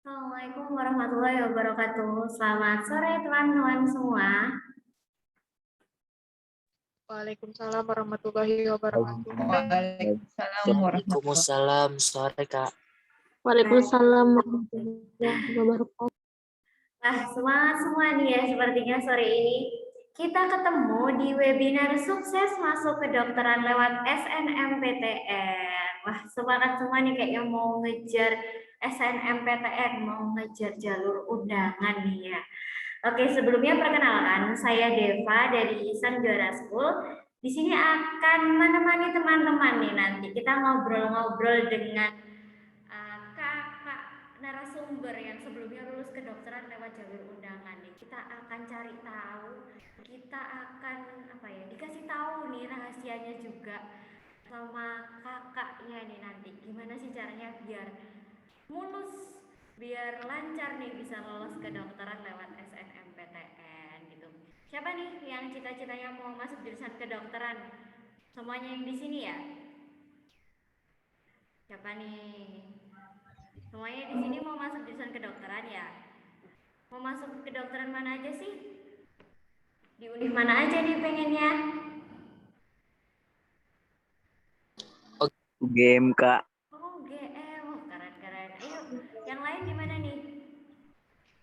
Assalamualaikum warahmatullahi wabarakatuh. Selamat sore teman-teman semua. Waalaikumsalam warahmatullahi wabarakatuh. Waalaikumsalam warahmatullahi Waalaikumsalam, sore Kak. Waalaikumsalam warahmatullahi wabarakatuh. Nah, semangat semua nih ya, sepertinya sore ini kita ketemu di webinar sukses masuk kedokteran lewat SNMPTN. Wah, semangat semua nih kayaknya mau ngejar SNMPTN, mau ngejar jalur undangan nih ya. Oke, sebelumnya perkenalkan, saya Deva dari Isan Juara School. Di sini akan menemani teman-teman nih nanti. Kita ngobrol-ngobrol dengan kakak narasumber yang sebelumnya lulus kedokteran lewat jalur undangan nih. Kita akan cari tahu, kita akan dikasih tahu nih rahasianya juga sama kakaknya nih nanti. Gimana sih caranya biar mulus, biar lancar nih bisa lolos kedokteran lewat SNMPTN gitu. Siapa nih yang cita-citanya mau masuk jurusan kedokteran? Semuanya yang di sini ya? Siapa nih? Semuanya di sini mau masuk jurusan kedokteran ya? Mau masuk kedokteran mana aja sih? Di univ mana aja nih pengennya? UGM Kak. Oh, UGM. Oh, keren-keren. Ayo, yang lain di mana nih?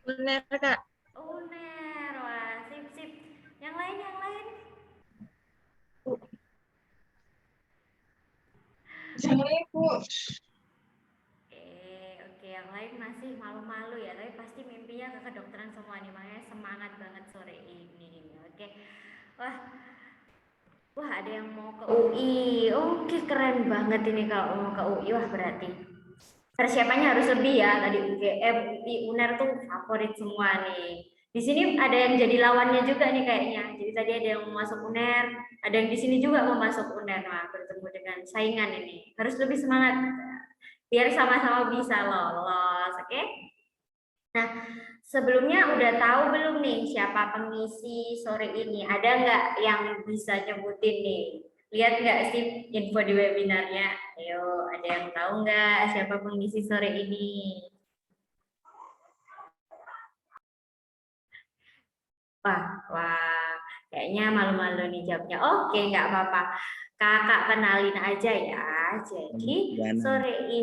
Benar, Kak. UNER. Wah, sip-sip. Yang lain, yang lain? Assalamualaikum. Oke, yang lain masih malu-malu ya, tapi pasti mimpinya ke kedokteran semua nih, makanya semangat banget sore ini. Oke, wah ada yang mau ke UI. Oke, keren banget ini kalau mau ke UI. Wah, berarti persiapannya harus lebih ya. Tadi UGM, UI, UNER tuh favorit semua nih. Di sini ada yang jadi lawannya juga nih kayaknya. Jadi tadi ada yang mau masuk UNER, ada yang di sini juga mau masuk UNER. Nah, bertemu dengan saingan ini. Harus lebih semangat biar sama-sama bisa lolos, oke? Nah, sebelumnya udah tahu belum nih siapa pengisi sore ini? Ada nggak yang bisa nyebutin nih? Lihat nggak sih info di webinarnya? Ayo, ada yang tahu nggak siapa pengisi sore ini? Wah, kayaknya malu-malu nih jawabnya. Oke, nggak apa-apa. Kakak kenalin aja ya. Jadi sore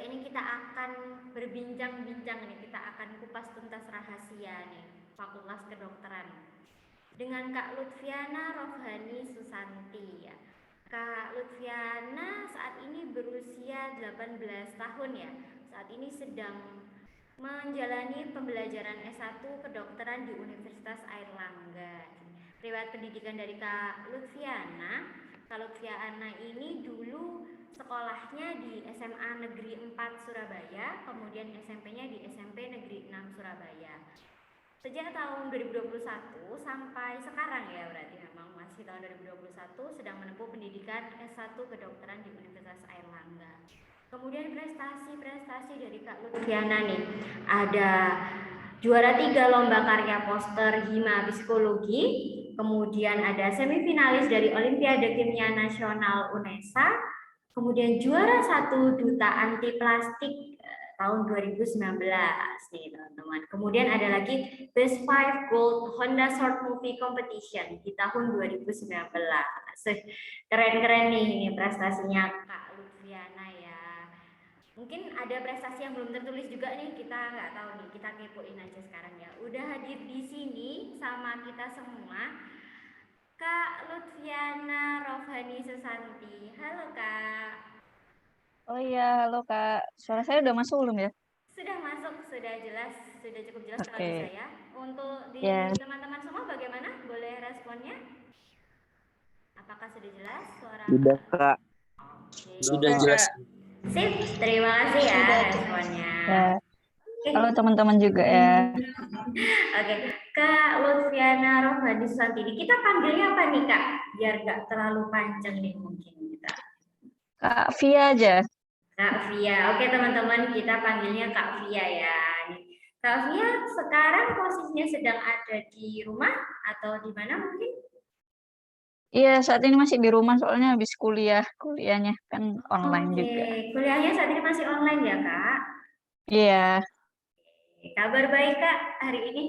ini kita akan berbincang-bincang nih. Kita akan kupas tuntas rahasia nih Fakultas Kedokteran dengan Kak Lutfiana Rohani Susanti ya. Kak Lutfiana saat ini berusia 18 tahun ya. Saat ini sedang menjalani pembelajaran S1 kedokteran di Universitas Airlangga. Riwayat pendidikan dari Kak Lutfiana ini dulu sekolahnya di SMA Negeri 4 Surabaya, kemudian SMP-nya di SMP Negeri 6 Surabaya. Sejak tahun 2021 sampai sekarang ya, berarti memang masih tahun 2021 sedang menempuh pendidikan S1 kedokteran di Universitas Airlangga. Kemudian prestasi-prestasi dari Kak Lutfiana nih, ada juara 3 lomba karya poster Hima Psikologi, kemudian ada semifinalis dari Olimpiade Kimia Nasional UNESA, kemudian juara 1 duta anti plastik tahun 2019 nih teman-teman. Kemudian ada lagi Best 5 Gold Honda Short Movie Competition di tahun 2019. Keren-keren nih ini prestasinya Kak Lutfiana ya. Mungkin ada prestasi yang belum tertulis juga nih, kita nggak tahu nih, kita kepoin aja sekarang ya. Udah hadir di sini sama kita semua Kak Lutfiana Rohani Susanti. Halo Kak. Oh iya, halo Kak. Suara saya udah masuk belum ya? Sudah masuk, sudah jelas, sudah cukup jelas kalau Oke. di saya. Untuk di Ya. teman-teman semua bagaimana? Boleh responnya? Apakah sudah jelas suara? Sudah Kak. Oke. Sudah jelas. Sip, terima kasih ya responnya. Ya. Halo teman-teman juga ya. Oke, Kak Lutfiana Rohani Susanti, kita panggilnya apa nih Kak? Biar nggak terlalu panjang nih mungkin kita. Kak Via aja. Kak Via, oke teman-teman, kita panggilnya Kak Via ya. Kak Via sekarang posisinya sedang ada di rumah atau di mana mungkin? Iya, saat ini masih di rumah soalnya habis kuliahnya kan online juga. Oke, kuliahnya saat ini masih online ya Kak? Iya, Kabar baik Kak hari ini?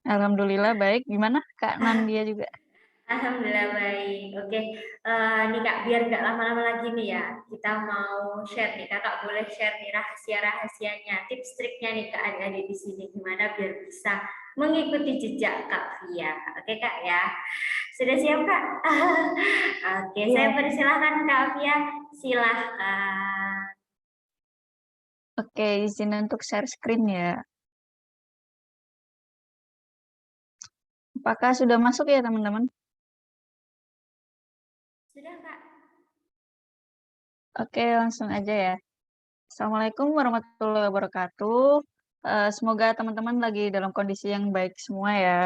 alhamdulillah baik. Gimana Kak Nandia juga? Alhamdulillah baik. Oke, nih Kak, biar nggak lama-lama lagi nih ya, kita mau share nih. Kakak boleh share nih rahasia-rahasianya, tips triknya nih ke adik-adik di sini gimana biar bisa mengikuti jejak Kak Via. Oke Kak ya, sudah siap Kak? Oke, saya Iya. persilahkan Kak Via, silahkan. Oke, izin untuk share screen ya. Apakah sudah masuk ya teman-teman? Sudah Kak? Oke, langsung aja ya. Assalamualaikum warahmatullahi wabarakatuh. Semoga teman-teman lagi dalam kondisi yang baik semua ya.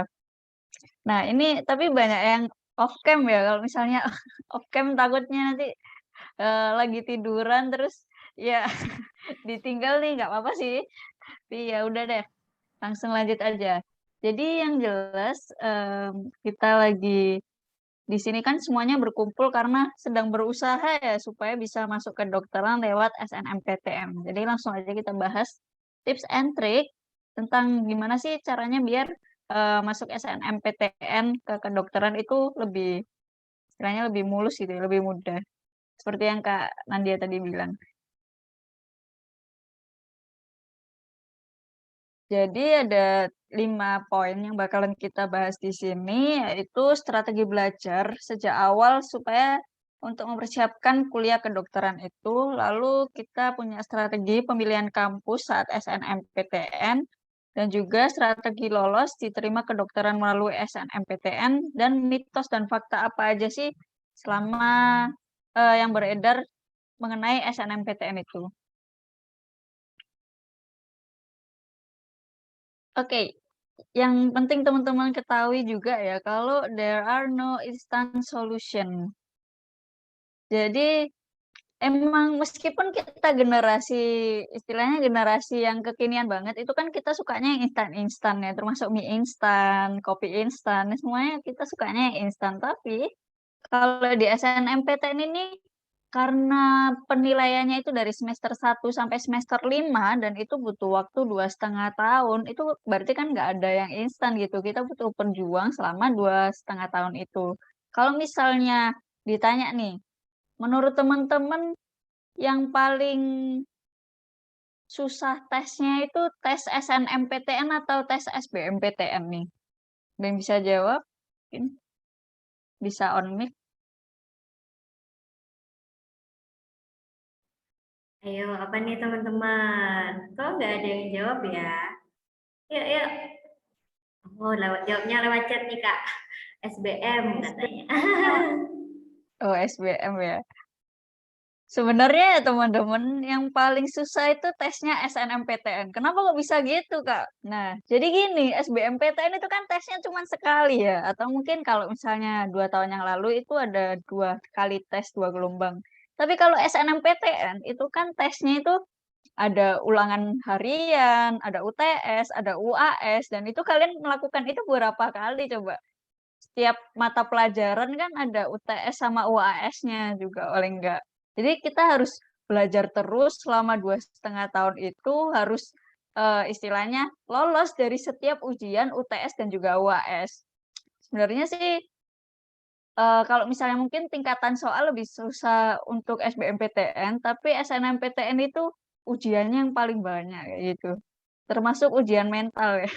Nah, ini tapi banyak yang off cam ya. Kalau misalnya off cam takutnya nanti lagi tiduran terus ya ditinggal nih nggak apa-apa sih. Tapi ya udah deh, langsung lanjut aja. Jadi yang jelas kita lagi di sini kan semuanya berkumpul karena sedang berusaha ya supaya bisa masuk ke kedokteran lewat SNMPTN. Jadi langsung aja kita bahas tips and trick tentang gimana sih caranya biar masuk SNMPTN ke kedokteran itu lebih istilahnya lebih mulus gitu, ya, lebih mudah. Seperti yang Kak Nandia tadi bilang. Jadi ada 5 poin yang bakalan kita bahas di sini, yaitu strategi belajar sejak awal supaya untuk mempersiapkan kuliah kedokteran itu, lalu kita punya strategi pemilihan kampus saat SNMPTN, dan juga strategi lolos diterima kedokteran melalui SNMPTN, dan mitos dan fakta apa aja sih selama yang beredar mengenai SNMPTN itu. Oke, yang penting teman-teman ketahui juga ya, kalau there are no instant solution. Jadi emang meskipun kita generasi, istilahnya generasi yang kekinian banget, itu kan kita sukanya yang instan-instan ya, termasuk mie instan, kopi instan, semuanya kita sukanya yang instan. Tapi kalau di SNMPTN ini karena penilaiannya itu dari semester 1 sampai semester 5 dan itu butuh waktu 2,5 tahun, itu berarti kan nggak ada yang instan gitu. Kita butuh berjuang selama 2,5 tahun itu. Kalau misalnya ditanya nih, menurut teman-teman yang paling susah tesnya itu tes SNMPTN atau tes SBMPTN nih? Ada yang bisa jawab? Mungkin bisa on mic. Ayo, apa nih teman-teman? Kok nggak ada yang jawab ya? Yuk, yuk. Oh, jawabnya lewat chat nih Kak. SBM katanya. Oh, SBM ya. Sebenarnya ya teman-teman, yang paling susah itu tesnya SNMPTN. Kenapa kok bisa gitu, Kak? Nah, jadi gini, SBMPTN itu kan tesnya cuma sekali ya. Atau mungkin kalau misalnya 2 tahun yang lalu itu ada 2 kali tes, 2 gelombang. Tapi kalau SNMPTN itu kan tesnya itu ada ulangan harian, ada UTS, ada UAS, dan itu kalian melakukan itu berapa kali coba? Setiap mata pelajaran kan ada UTS sama UAS-nya juga oleh enggak. Jadi kita harus belajar terus selama 2,5 tahun itu harus istilahnya lolos dari setiap ujian UTS dan juga UAS. Sebenarnya sih kalau misalnya mungkin tingkatan soal lebih susah untuk SBMPTN, tapi SNMPTN itu ujiannya yang paling banyak kayak gitu. Termasuk ujian mental ya.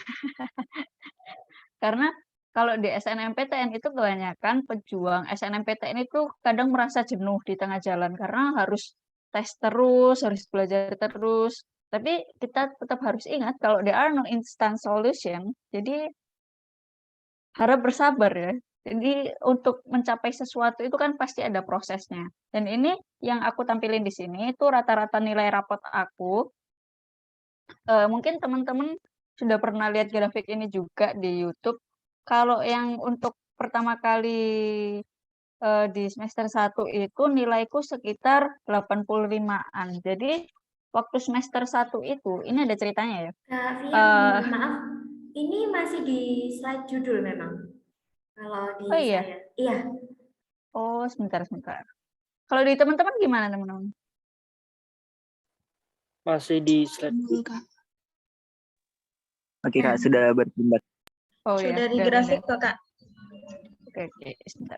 Karena kalau di SNMPTN itu kebanyakan pejuang SNMPTN itu kadang merasa jenuh di tengah jalan karena harus tes terus, harus belajar terus. Tapi kita tetap harus ingat kalau there are no instant solution. Jadi harap bersabar ya. Jadi untuk mencapai sesuatu itu kan pasti ada prosesnya. Dan ini yang aku tampilin di sini itu rata-rata nilai rapot aku. Mungkin teman-teman sudah pernah lihat grafik ini juga di YouTube. Kalau yang untuk pertama kali di semester 1 itu nilaiku sekitar 85-an. Jadi waktu semester 1 itu, ini ada ceritanya ya. Kak Via, Eh, mohon maaf. Ini masih di slide judul memang. Kalau di oh iya, saya. Iya. oh sebentar sebentar. Kalau di teman-teman gimana teman-teman? Masih di slide. Kak. Oke Kak, sudah berpindah. Oh ya, Sudah di grafik kok, Kak. Oke, sebentar.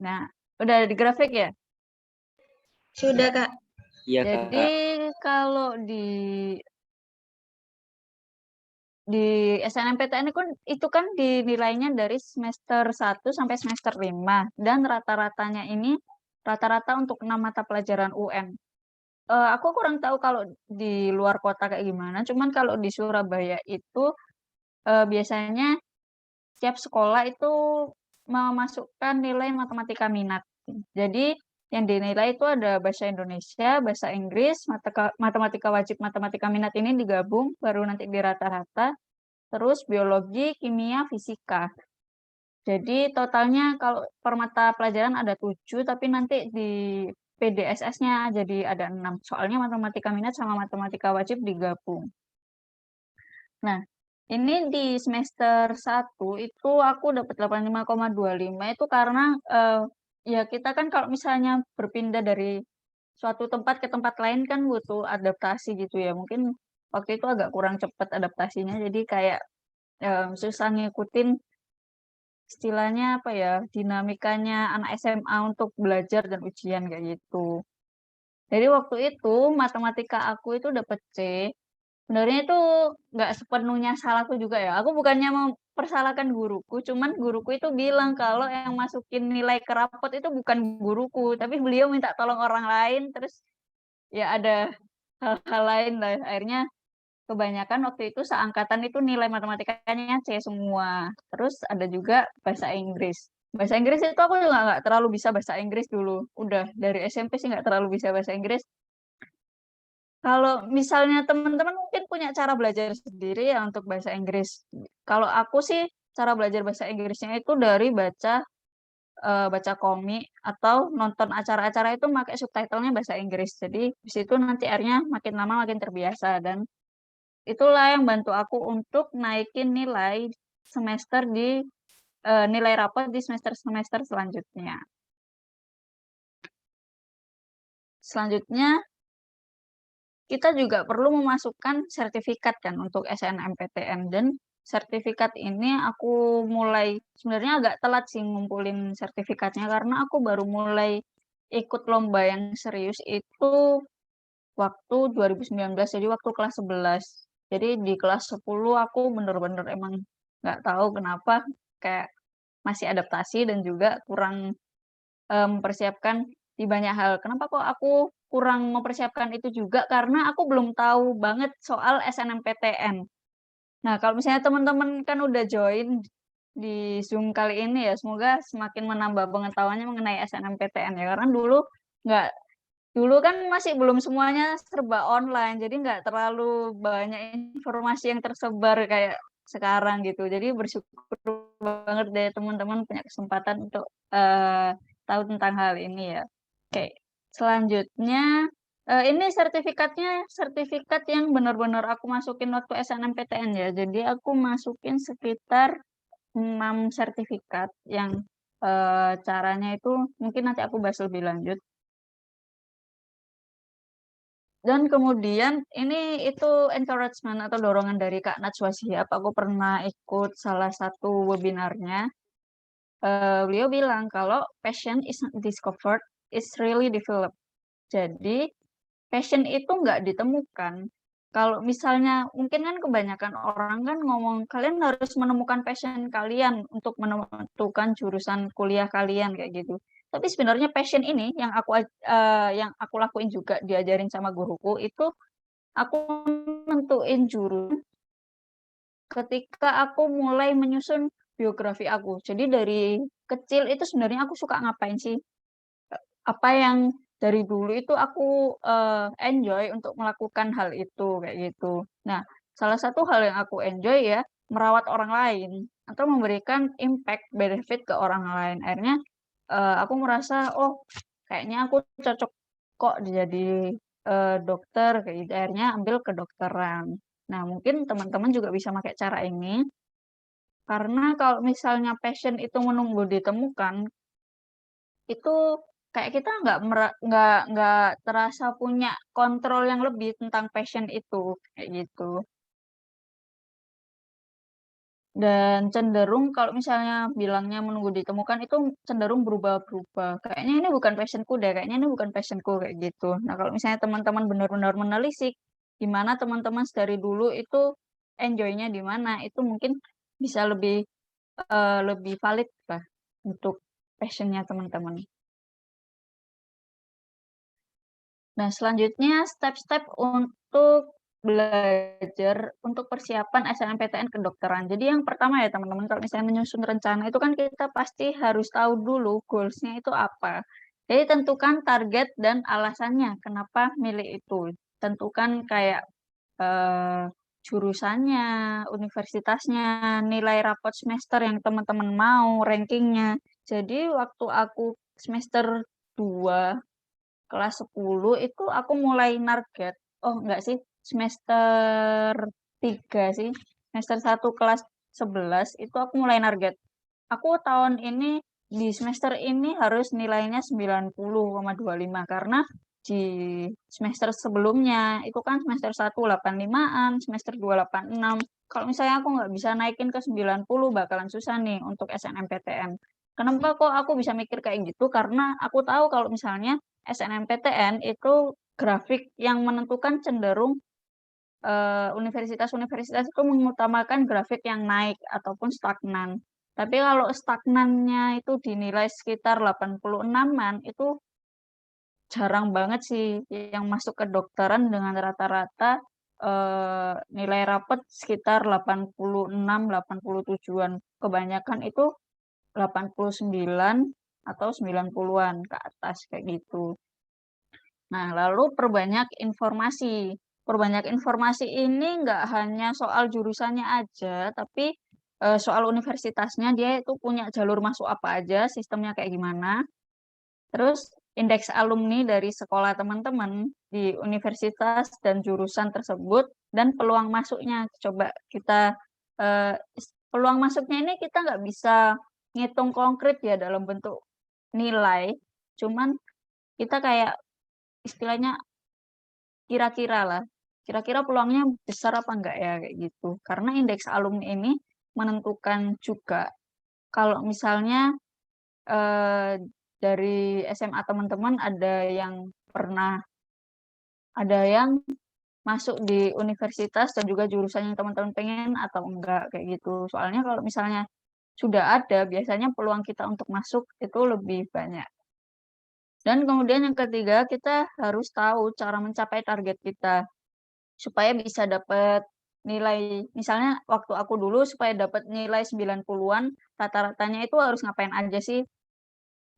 Nah, udah ada di grafik ya? Sudah, Kak. Iya Jadi Kak. kalau di SNMPTN itu kan dinilainya dari semester 1 sampai semester 5 dan rata-ratanya ini rata-rata untuk 6 mata pelajaran UN. Aku kurang tahu kalau di luar kota kayak gimana, cuman kalau di Surabaya itu biasanya tiap sekolah itu memasukkan nilai matematika minat. Jadi yang dinilai itu ada bahasa Indonesia, bahasa Inggris, matematika wajib, matematika minat ini digabung baru nanti di rata-rata, terus biologi, kimia, fisika. Jadi totalnya kalau per mata pelajaran ada 7, tapi nanti di PDSS-nya jadi ada 6. Soalnya matematika minat sama matematika wajib digabung. Nah, ini di semester 1 itu aku dapat 85,25 itu karena ya kita kan kalau misalnya berpindah dari suatu tempat ke tempat lain kan butuh adaptasi gitu ya. Mungkin waktu itu agak kurang cepat adaptasinya, jadi kayak susah ngikutin istilahnya apa ya, dinamikanya anak SMA untuk belajar dan ujian kayak gitu. Jadi waktu itu matematika aku itu dapat C. Sebenarnya itu nggak sepenuhnya salahku juga ya. Aku bukannya mempersalahkan guruku, cuman guruku itu bilang kalau yang masukin nilai ke rapot itu bukan guruku, tapi beliau minta tolong orang lain, terus ya ada hal-hal lain lah. Akhirnya kebanyakan waktu itu seangkatan itu nilai matematikanya C semua. Terus ada juga bahasa Inggris. Bahasa Inggris itu aku juga nggak terlalu bisa bahasa Inggris dulu. Udah dari SMP sih nggak terlalu bisa bahasa Inggris. Kalau misalnya teman-teman mungkin punya cara belajar sendiri ya untuk bahasa Inggris. Kalau aku sih cara belajar bahasa Inggrisnya itu dari baca komik atau nonton acara-acara itu pakai subtitlenya bahasa Inggris. Jadi di situ nanti akhirnya makin lama makin terbiasa dan itulah yang bantu aku untuk naikin nilai semester nilai rapot di semester-semester selanjutnya. Selanjutnya kita juga perlu memasukkan sertifikat kan untuk SNMPTN dan sertifikat ini aku mulai sebenarnya agak telat sih ngumpulin sertifikatnya karena aku baru mulai ikut lomba yang serius itu waktu 2019, jadi waktu kelas 11. Jadi di kelas 10 aku bener-bener emang nggak tahu kenapa kayak masih adaptasi dan juga kurang mempersiapkan di banyak hal. Kenapa kok aku kurang mempersiapkan itu juga? Karena aku belum tahu banget soal SNMPTN. Nah, kalau misalnya teman-teman kan udah join di Zoom kali ini ya, semoga semakin menambah pengetahuannya mengenai SNMPTN ya. Karena dulu kan masih belum semuanya serba online, jadi nggak terlalu banyak informasi yang tersebar kayak sekarang gitu. Jadi bersyukur banget deh teman-teman punya kesempatan untuk tahu tentang hal ini ya. Oke, selanjutnya ini sertifikat yang benar-benar aku masukin waktu SNMPTN ya. Jadi aku masukin sekitar 6 sertifikat yang caranya itu mungkin nanti aku bahas lebih lanjut. Dan kemudian itu encouragement atau dorongan dari Kak Najwa Shihab. Aku pernah ikut salah satu webinarnya. Beliau bilang kalau passion is not discovered, it's really developed. Jadi passion itu nggak ditemukan. Kalau misalnya mungkin kan kebanyakan orang kan ngomong kalian harus menemukan passion kalian untuk menentukan jurusan kuliah kalian kayak gitu. Tapi sebenarnya passion ini yang aku lakuin juga diajarin sama guruku itu aku nentuin jurusan ketika aku mulai menyusun biografi aku. Jadi dari kecil itu sebenarnya aku suka ngapain sih? Apa yang dari dulu itu aku enjoy untuk melakukan hal itu kayak gitu. Nah, salah satu hal yang aku enjoy ya merawat orang lain atau memberikan impact benefit ke orang lain. Akhirnya aku merasa oh kayaknya aku cocok kok jadi dokter kayak gitu. Akhirnya ambil kedokteran. Nah, mungkin teman-teman juga bisa pakai cara ini karena kalau misalnya passion itu menunggu ditemukan itu kayak kita nggak terasa punya kontrol yang lebih tentang passion itu, kayak gitu. Dan cenderung kalau misalnya bilangnya menunggu ditemukan itu cenderung berubah-berubah. Kayaknya ini bukan passion-ku deh, kayaknya ini bukan passion-ku, kayak gitu. Nah, kalau misalnya teman-teman benar-benar menelisik, gimana teman-teman dari dulu itu enjoy-nya di mana, itu mungkin bisa lebih valid lah untuk passion-nya teman-teman. Nah, selanjutnya step-step untuk belajar untuk persiapan SNMPTN kedokteran. Jadi yang pertama ya teman-teman, kalau misalnya menyusun rencana itu kan kita pasti harus tahu dulu goals-nya itu apa. Jadi tentukan target dan alasannya kenapa milih itu. Tentukan kayak eh, jurusannya, universitasnya, nilai rapot semester yang teman-teman mau, rankingnya. Jadi waktu aku semester 2 kelas 10 itu aku mulai target. Oh, enggak sih, semester 3 sih. Semester 1 kelas 11 itu aku mulai target. Aku tahun ini di semester ini harus nilainya 90,25 karena di semester sebelumnya itu kan semester 1 85-an, semester 2 86. Kalau misalnya aku nggak bisa naikin ke 90 bakalan susah nih untuk SNMPTN. Kenapa kok aku bisa mikir kayak gitu? Karena aku tahu kalau misalnya SNMPTN itu grafik yang menentukan cenderung universitas-universitas itu mengutamakan grafik yang naik ataupun stagnan. Tapi kalau stagnannya itu dinilai sekitar 86-an, itu jarang banget sih yang masuk ke kedokteran dengan rata-rata nilai rapot sekitar 86, 87-an. Kebanyakan itu 89 atau 90-an ke atas kayak gitu. Nah, lalu perbanyak informasi. Perbanyak informasi ini nggak hanya soal jurusannya aja, tapi soal universitasnya dia itu punya jalur masuk apa aja, sistemnya kayak gimana. Terus indeks alumni dari sekolah teman-teman di universitas dan jurusan tersebut dan peluang masuknya. Coba kita eh, peluang masuknya ini kita nggak bisa ngitung konkret ya dalam bentuk nilai, cuman kita kayak istilahnya kira-kira lah, kira-kira peluangnya besar apa enggak ya kayak gitu. Karena indeks alumni ini menentukan juga kalau misalnya eh, dari SMA teman-teman ada yang masuk di universitas dan juga jurusan yang teman-teman pengen atau enggak kayak gitu. Soalnya kalau misalnya sudah ada, biasanya peluang kita untuk masuk itu lebih banyak. Dan kemudian yang ketiga, kita harus tahu cara mencapai target kita supaya bisa dapat nilai. Misalnya waktu aku dulu supaya dapat nilai 90-an, rata-ratanya itu harus ngapain aja sih?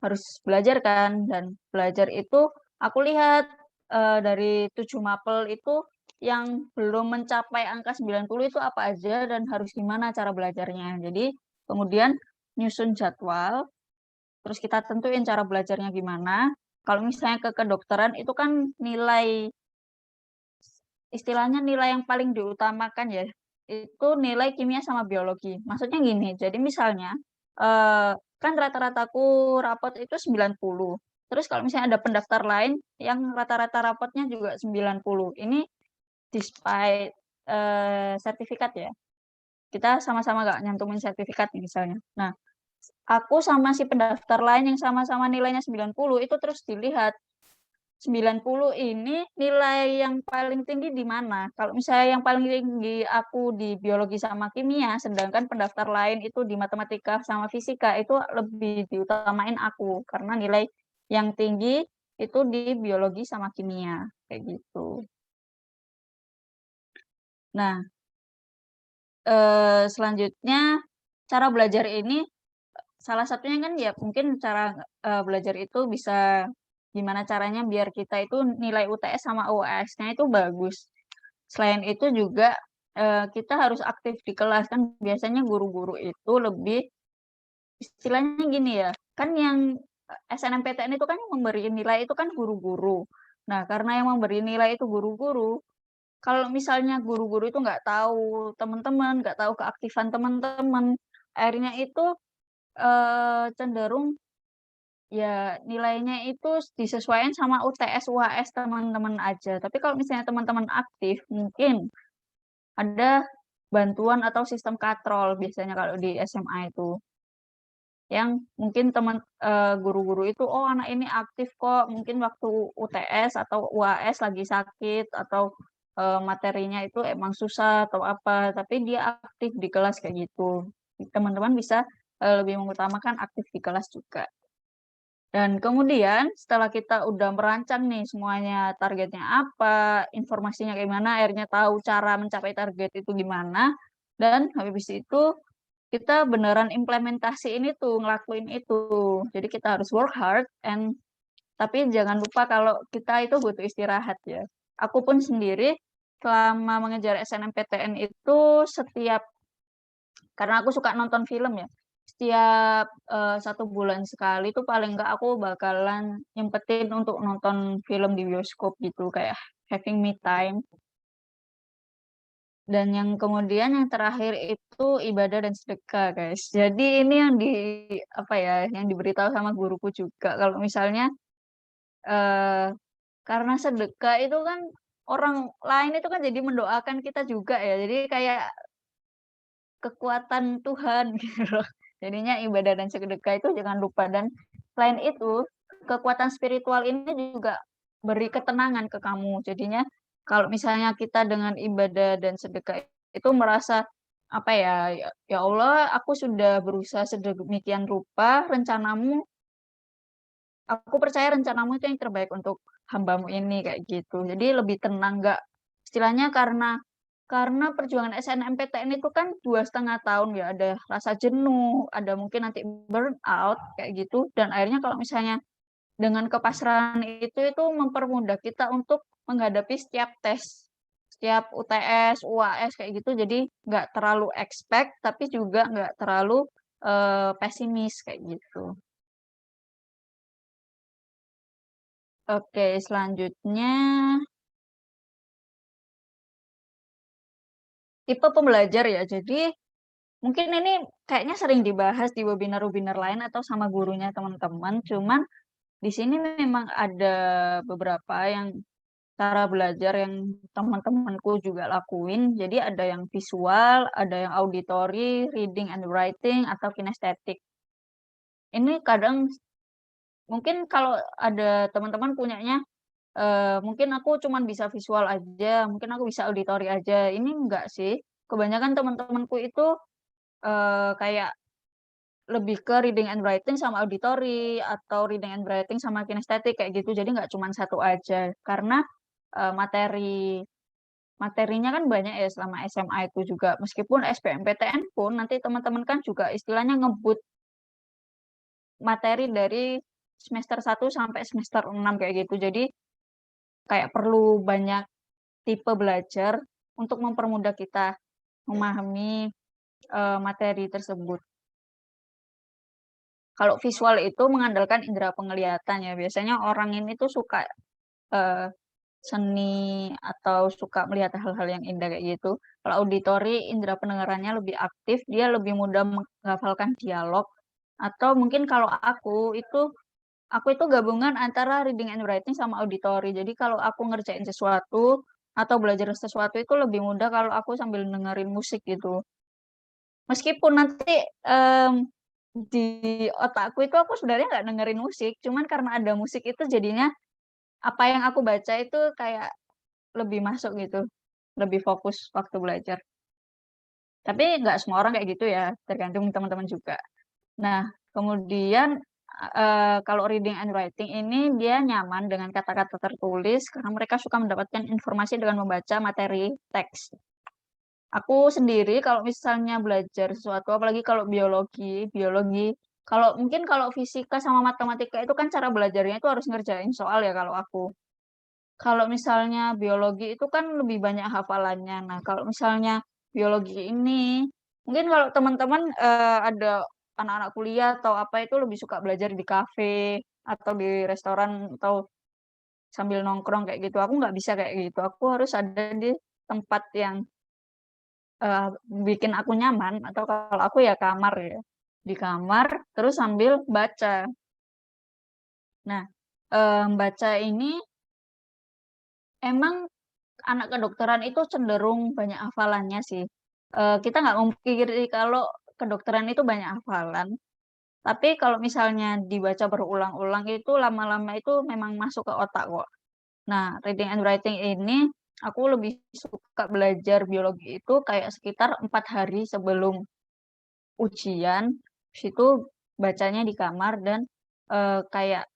Harus belajar kan, dan belajar itu aku lihat dari 7 mapel itu yang belum mencapai angka 90 itu apa aja dan harus gimana cara belajarnya. Jadi kemudian nyusun jadwal, terus kita tentuin cara belajarnya gimana. Kalau misalnya ke kedokteran itu kan istilahnya nilai yang paling diutamakan ya, itu nilai kimia sama biologi. Maksudnya gini, jadi misalnya eh, kan rata-rataku rapot itu 90. Terus kalau misalnya ada pendaftar lain yang rata-rata rapotnya juga 90. Ini despite sertifikat ya. Kita sama-sama nggak nyantumin sertifikat nih misalnya. Nah, aku sama si pendaftar lain yang sama-sama nilainya 90 itu terus dilihat 90 ini nilai yang paling tinggi di mana? Kalau misalnya yang paling tinggi aku di biologi sama kimia, sedangkan pendaftar lain itu di matematika sama fisika, itu lebih diutamain aku karena nilai yang tinggi itu di biologi sama kimia, kayak gitu. Nah, selanjutnya cara belajar ini salah satunya kan ya mungkin cara belajar itu bisa gimana caranya biar kita itu nilai UTS sama UAS-nya itu bagus. Selain itu juga kita harus aktif di kelas kan biasanya guru-guru itu lebih istilahnya gini ya. Kan yang SNMPTN itu kan yang memberi nilai itu kan guru-guru. Nah, karena yang memberi nilai itu guru-guru, kalau misalnya guru-guru itu nggak tahu teman-teman, nggak tahu keaktifan teman-teman, akhirnya itu cenderung ya nilainya itu disesuaikan sama UTS, UAS teman-teman aja. Tapi kalau misalnya teman-teman aktif, mungkin ada bantuan atau sistem katrol biasanya kalau di SMA itu. Yang mungkin guru-guru itu, "Oh anak ini aktif kok, mungkin waktu UTS atau UAS lagi sakit atau, materinya itu emang susah atau apa, tapi dia aktif di kelas," kayak gitu. Teman-teman bisa, lebih mengutamakan aktif di kelas juga. Dan kemudian setelah kita udah merancang nih semuanya, targetnya apa, informasinya kayak gimana, akhirnya tahu cara mencapai target itu gimana, dan habis itu kita beneran implementasiin itu, ngelakuin itu. Jadi kita harus work hard tapi jangan lupa kalau kita itu butuh istirahat ya. Aku pun sendiri selama mengejar SNMPTN itu karena aku suka nonton film ya, setiap 1 bulan sekali itu paling enggak aku bakalan nyempetin untuk nonton film di bioskop gitu, kayak having me time. Dan yang kemudian yang terakhir itu ibadah dan sedekah, guys. Jadi ini yang apa ya, yang diberitahu sama guruku juga kalau misalnya, eee, karena sedekah itu kan orang lain itu kan jadi mendoakan kita juga ya, jadi kayak kekuatan Tuhan gitu loh. Jadinya ibadah dan sedekah itu jangan lupa dan selain itu, kekuatan spiritual ini juga beri ketenangan ke kamu. Jadinya kalau misalnya kita dengan ibadah dan sedekah itu merasa, apa ya, "Ya Allah, aku sudah berusaha sedemikian rupa, aku percaya rencanamu itu yang terbaik untuk hambamu ini," kayak gitu. Jadi lebih tenang, nggak istilahnya karena perjuangan SNMPTN itu kan 2,5 tahun ya, ada rasa jenuh, ada mungkin nanti burnout kayak gitu, dan akhirnya kalau misalnya dengan kepasrahan itu mempermudah kita untuk menghadapi setiap tes, setiap UTS, UAS kayak gitu, jadi nggak terlalu expect, tapi juga nggak terlalu, pesimis kayak gitu. Oke, selanjutnya tipe pembelajar ya. Jadi mungkin ini kayaknya sering dibahas di webinar-webinar lain atau sama gurunya teman-teman, cuman di sini memang ada beberapa yang cara belajar yang teman-temanku juga lakuin. Jadi ada yang visual, ada yang auditory, reading and writing, atau kinestetik. Ini kadang mungkin kalau ada teman-teman punyanya, mungkin aku cuman bisa visual aja, mungkin aku bisa auditory aja. Ini enggak sih. Kebanyakan teman-temanku itu, kayak lebih ke reading and writing sama auditory, atau reading and writing sama kinestetik kayak gitu. Jadi nggak cuman satu aja. Karena, materinya kan banyak ya selama SMA itu juga. Meskipun SBMPTN pun nanti teman-teman kan juga istilahnya ngebut materi dari semester 1 sampai semester 6 kayak gitu. Jadi kayak perlu banyak tipe belajar untuk mempermudah kita memahami, materi tersebut. Kalau visual itu mengandalkan indera penglihatan ya, biasanya orang ini tuh suka, eee, seni atau suka melihat hal-hal yang indah kayak gitu. Kalau auditory indera pendengarannya lebih aktif, dia lebih mudah menghafalkan dialog, atau mungkin kalau aku itu gabungan antara reading and writing sama auditory. Jadi kalau aku ngerjain sesuatu atau belajar sesuatu itu lebih mudah kalau aku sambil dengerin musik gitu. Meskipun nanti, di otakku itu aku sebenarnya nggak dengerin musik, cuman karena ada musik itu jadinya apa yang aku baca itu kayak lebih masuk gitu, lebih fokus waktu belajar. Tapi nggak semua orang kayak gitu ya, tergantung teman-teman juga. Nah, kemudian, kalau reading and writing ini dia nyaman dengan kata-kata tertulis karena mereka suka mendapatkan informasi dengan membaca materi teks. Aku sendiri kalau misalnya belajar sesuatu, apalagi kalau biologi, kalau fisika sama matematika itu kan cara belajarnya itu harus ngerjain soal ya kalau aku. Kalau misalnya biologi itu kan lebih banyak hafalannya. Nah, kalau misalnya biologi ini, mungkin kalau teman-teman, ada anak-anak kuliah atau apa itu lebih suka belajar di kafe atau di restoran atau sambil nongkrong kayak gitu. Aku nggak bisa kayak gitu. Aku harus ada di tempat yang, bikin aku nyaman atau kalau aku ya kamar ya. Di kamar terus sambil baca. Nah, baca ini emang anak kedokteran itu cenderung banyak hafalannya sih. Kita nggak memungkiri kalau kedokteran itu banyak hafalan, tapi kalau misalnya dibaca berulang-ulang itu lama-lama itu memang masuk ke otak kok. Nah, reading and writing ini aku lebih suka belajar biologi itu kayak sekitar 4 hari sebelum ujian, terus itu bacanya di kamar dan kayak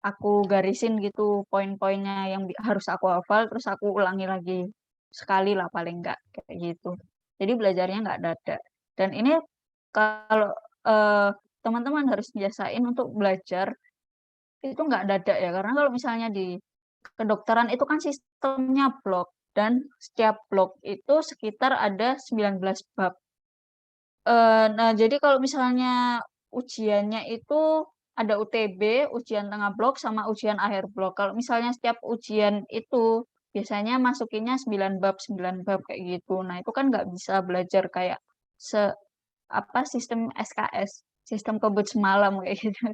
aku garisin gitu poin-poinnya yang harus aku hafal, terus aku ulangi lagi sekali lah paling enggak kayak gitu. Jadi belajarnya nggak dada. Dan ini kalau teman-teman harus biasain untuk belajar itu nggak dada ya, karena kalau misalnya di kedokteran itu kan sistemnya blok dan setiap blok itu sekitar ada 19 bab. Nah, jadi kalau misalnya ujiannya itu ada UTB, ujian tengah blok, sama ujian akhir blok. Kalau misalnya setiap ujian itu biasanya masukinnya 9 bab kayak gitu. Nah, itu kan nggak bisa belajar kayak se apa sistem SKS, sistem kebut semalam kayak gitu.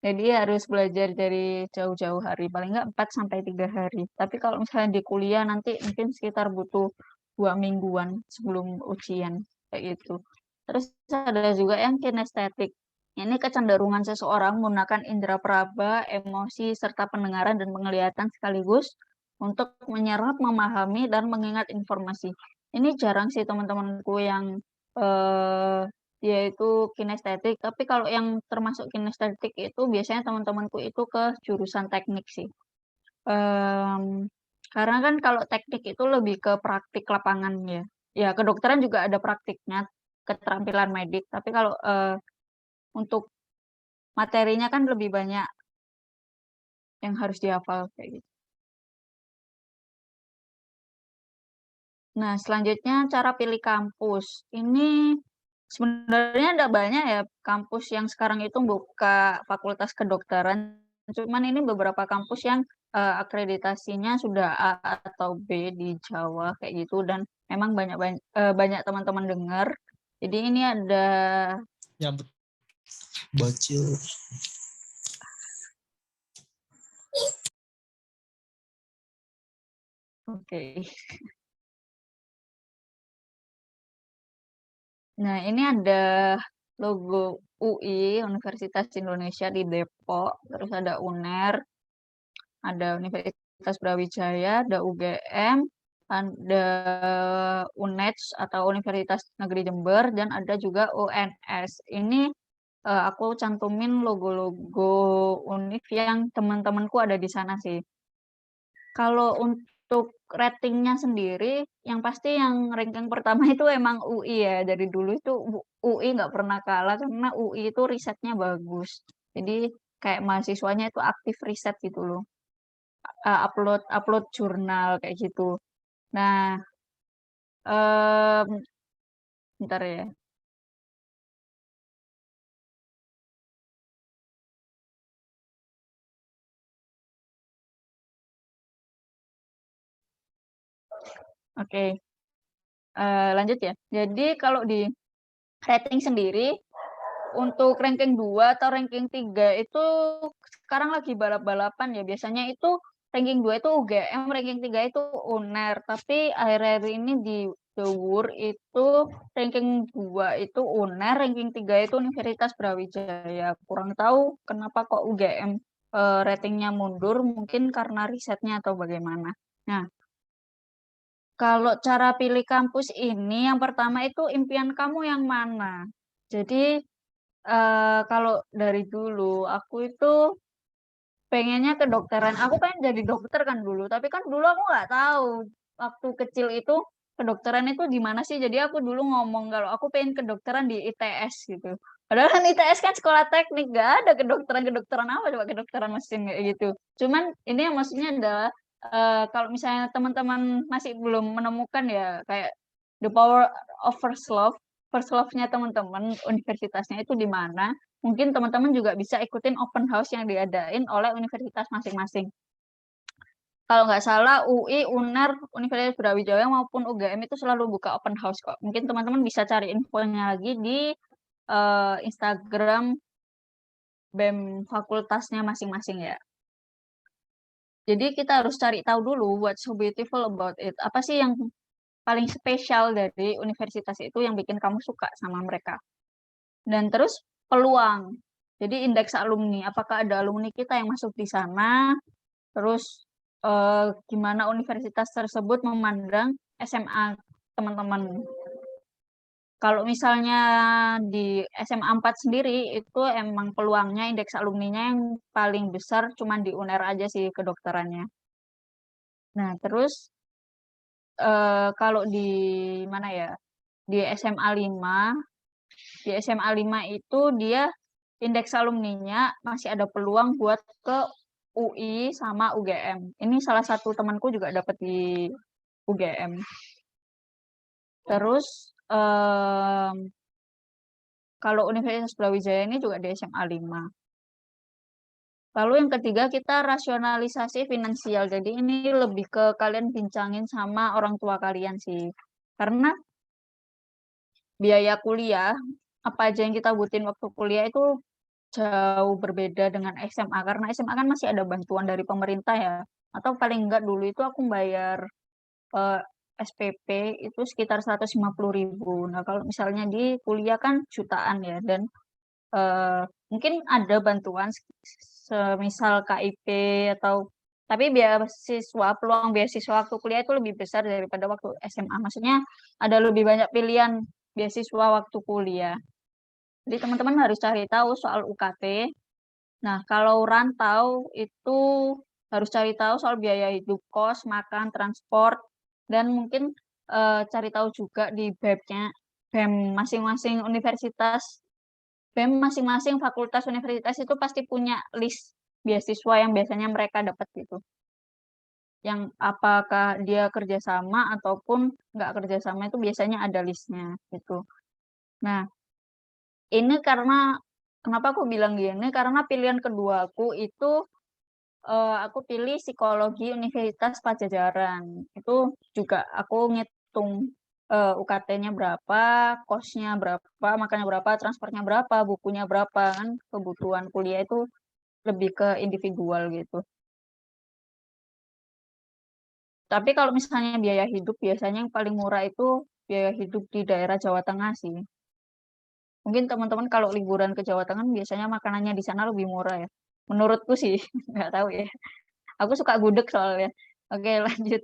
Jadi harus belajar dari jauh-jauh hari, paling nggak 4 sampai 3 hari. Tapi kalau misalnya di kuliah nanti mungkin sekitar butuh 2 mingguan sebelum ujian, kayak gitu. Terus ada juga yang kinestetik. Ini kecenderungan seseorang menggunakan indera peraba, emosi, serta pendengaran dan penglihatan sekaligus untuk menyerap, memahami, dan mengingat informasi. Ini jarang sih teman-temanku yang eh, yaitu kinestetik, tapi kalau yang termasuk kinestetik itu biasanya teman-temanku itu ke jurusan teknik sih. Karena kan kalau teknik itu lebih ke praktik lapangan ya. Ya, kedokteran juga ada praktiknya, keterampilan medik, tapi kalau untuk materinya kan lebih banyak yang harus dihafal kayak gitu. Nah, selanjutnya cara pilih kampus. Ini sebenarnya ada banyak ya kampus yang sekarang itu buka fakultas kedokteran. Cuman ini beberapa kampus yang akreditasinya sudah A atau B di Jawa kayak gitu dan memang banyak teman-teman dengar. Jadi ini ada Nyambut bocil. oke. Nah, ini ada logo UI, Universitas Indonesia di Depok, terus ada UNER, ada Universitas Brawijaya, ada UGM, ada UNED atau Universitas Negeri Jember, dan ada juga UNS. Ini aku cantumin logo-logo univ yang teman-temanku ada di sana sih. Kalau untuk ratingnya sendiri, yang pasti yang ranking pertama itu emang UI ya. Dari dulu itu UI nggak pernah kalah karena UI itu risetnya bagus. Jadi kayak mahasiswanya itu aktif riset gitu loh. Upload upload jurnal kayak gitu. Nah, em, bentar ya. Oke, lanjut ya. Jadi kalau di rating sendiri untuk ranking 2 atau ranking 3 itu sekarang lagi balap-balapan ya. Biasanya itu ranking 2 itu UGM, ranking 3 itu UNER. Tapi akhir-akhir ini di The Wur itu ranking 2 itu UNER, ranking 3 itu Universitas Brawijaya. Kurang tahu kenapa kok UGM ratingnya mundur, mungkin karena risetnya atau bagaimana. Nah, kalau cara pilih kampus ini yang pertama itu impian kamu yang mana? Jadi kalau dari dulu aku itu pengennya kedokteran. Aku pengen jadi dokter kan dulu, tapi kan dulu aku nggak tahu waktu kecil itu kedokteran itu di mana sih. Jadi aku dulu ngomong kalau aku pengen kedokteran di ITS gitu. Padahal kan ITS kan sekolah teknik, gak ada kedokteran apa coba kedokteran mesin kayak gitu. Cuman ini yang maksudnya adalah kalau misalnya teman-teman masih belum menemukan ya kayak the power of first love-nya teman-teman universitasnya itu di mana. Mungkin teman-teman juga bisa ikutin open house yang diadain oleh universitas masing-masing. Kalau nggak salah UI, UNER, Universitas Brawijaya maupun UGM itu selalu buka open house kok. Mungkin teman-teman bisa cari infonya lagi di Instagram BEM fakultasnya masing-masing ya. Jadi kita harus cari tahu dulu what's so beautiful about it. Apa sih yang paling spesial dari universitas itu yang bikin kamu suka sama mereka. Dan terus peluang. Jadi indeks alumni, apakah ada alumni kita yang masuk di sana? Terus gimana universitas tersebut memandang SMA teman-teman. Kalau misalnya di SMA 4 sendiri itu emang peluangnya indeks alumninya yang paling besar cuman di UNER aja sih kedokterannya. Nah, terus kalau di mana ya? Di SMA 5, di SMA 5 itu dia indeks alumninya masih ada peluang buat ke UI sama UGM. Ini salah satu temanku juga dapat di UGM. Terus kalau Universitas Brawijaya ini juga di SMA 5. Lalu yang ketiga kita rasionalisasi finansial. Jadi ini lebih ke kalian bincangin sama orang tua kalian sih. Karena biaya kuliah, apa aja yang kita butuhin waktu kuliah itu jauh berbeda dengan SMA. Karena SMA kan masih ada bantuan dari pemerintah ya. Atau paling enggak dulu itu aku bayar SPP itu sekitar 150.000. Nah, kalau misalnya di kuliah kan jutaan ya. Dan mungkin ada bantuan semisal KIP atau tapi peluang beasiswa waktu kuliah itu lebih besar daripada waktu SMA. Maksudnya ada lebih banyak pilihan beasiswa waktu kuliah. Jadi teman-teman harus cari tahu soal UKT. Nah, kalau rantau itu harus cari tahu soal biaya hidup, kos, makan, transport, dan mungkin cari tahu juga di BEM masing-masing universitas. BEM masing-masing fakultas universitas itu pasti punya list beasiswa yang biasanya mereka dapat gitu. Yang apakah dia kerjasama ataupun nggak kerjasama itu biasanya ada listnya gitu. Nah, ini karena kenapa aku bilang gini? Karena pilihan kedua aku itu aku pilih psikologi Universitas Pajajaran. Itu juga aku ngitung UKT-nya berapa, kosnya berapa, makannya berapa, transportnya berapa, bukunya berapa, kan kebutuhan kuliah itu lebih ke individual gitu. Tapi kalau misalnya biaya hidup, biasanya yang paling murah itu biaya hidup di daerah Jawa Tengah sih. Mungkin teman-teman kalau liburan ke Jawa Tengah biasanya makanannya di sana lebih murah ya. Menurutku sih, nggak tahu ya. Aku suka gudeg soalnya. Oke, lanjut.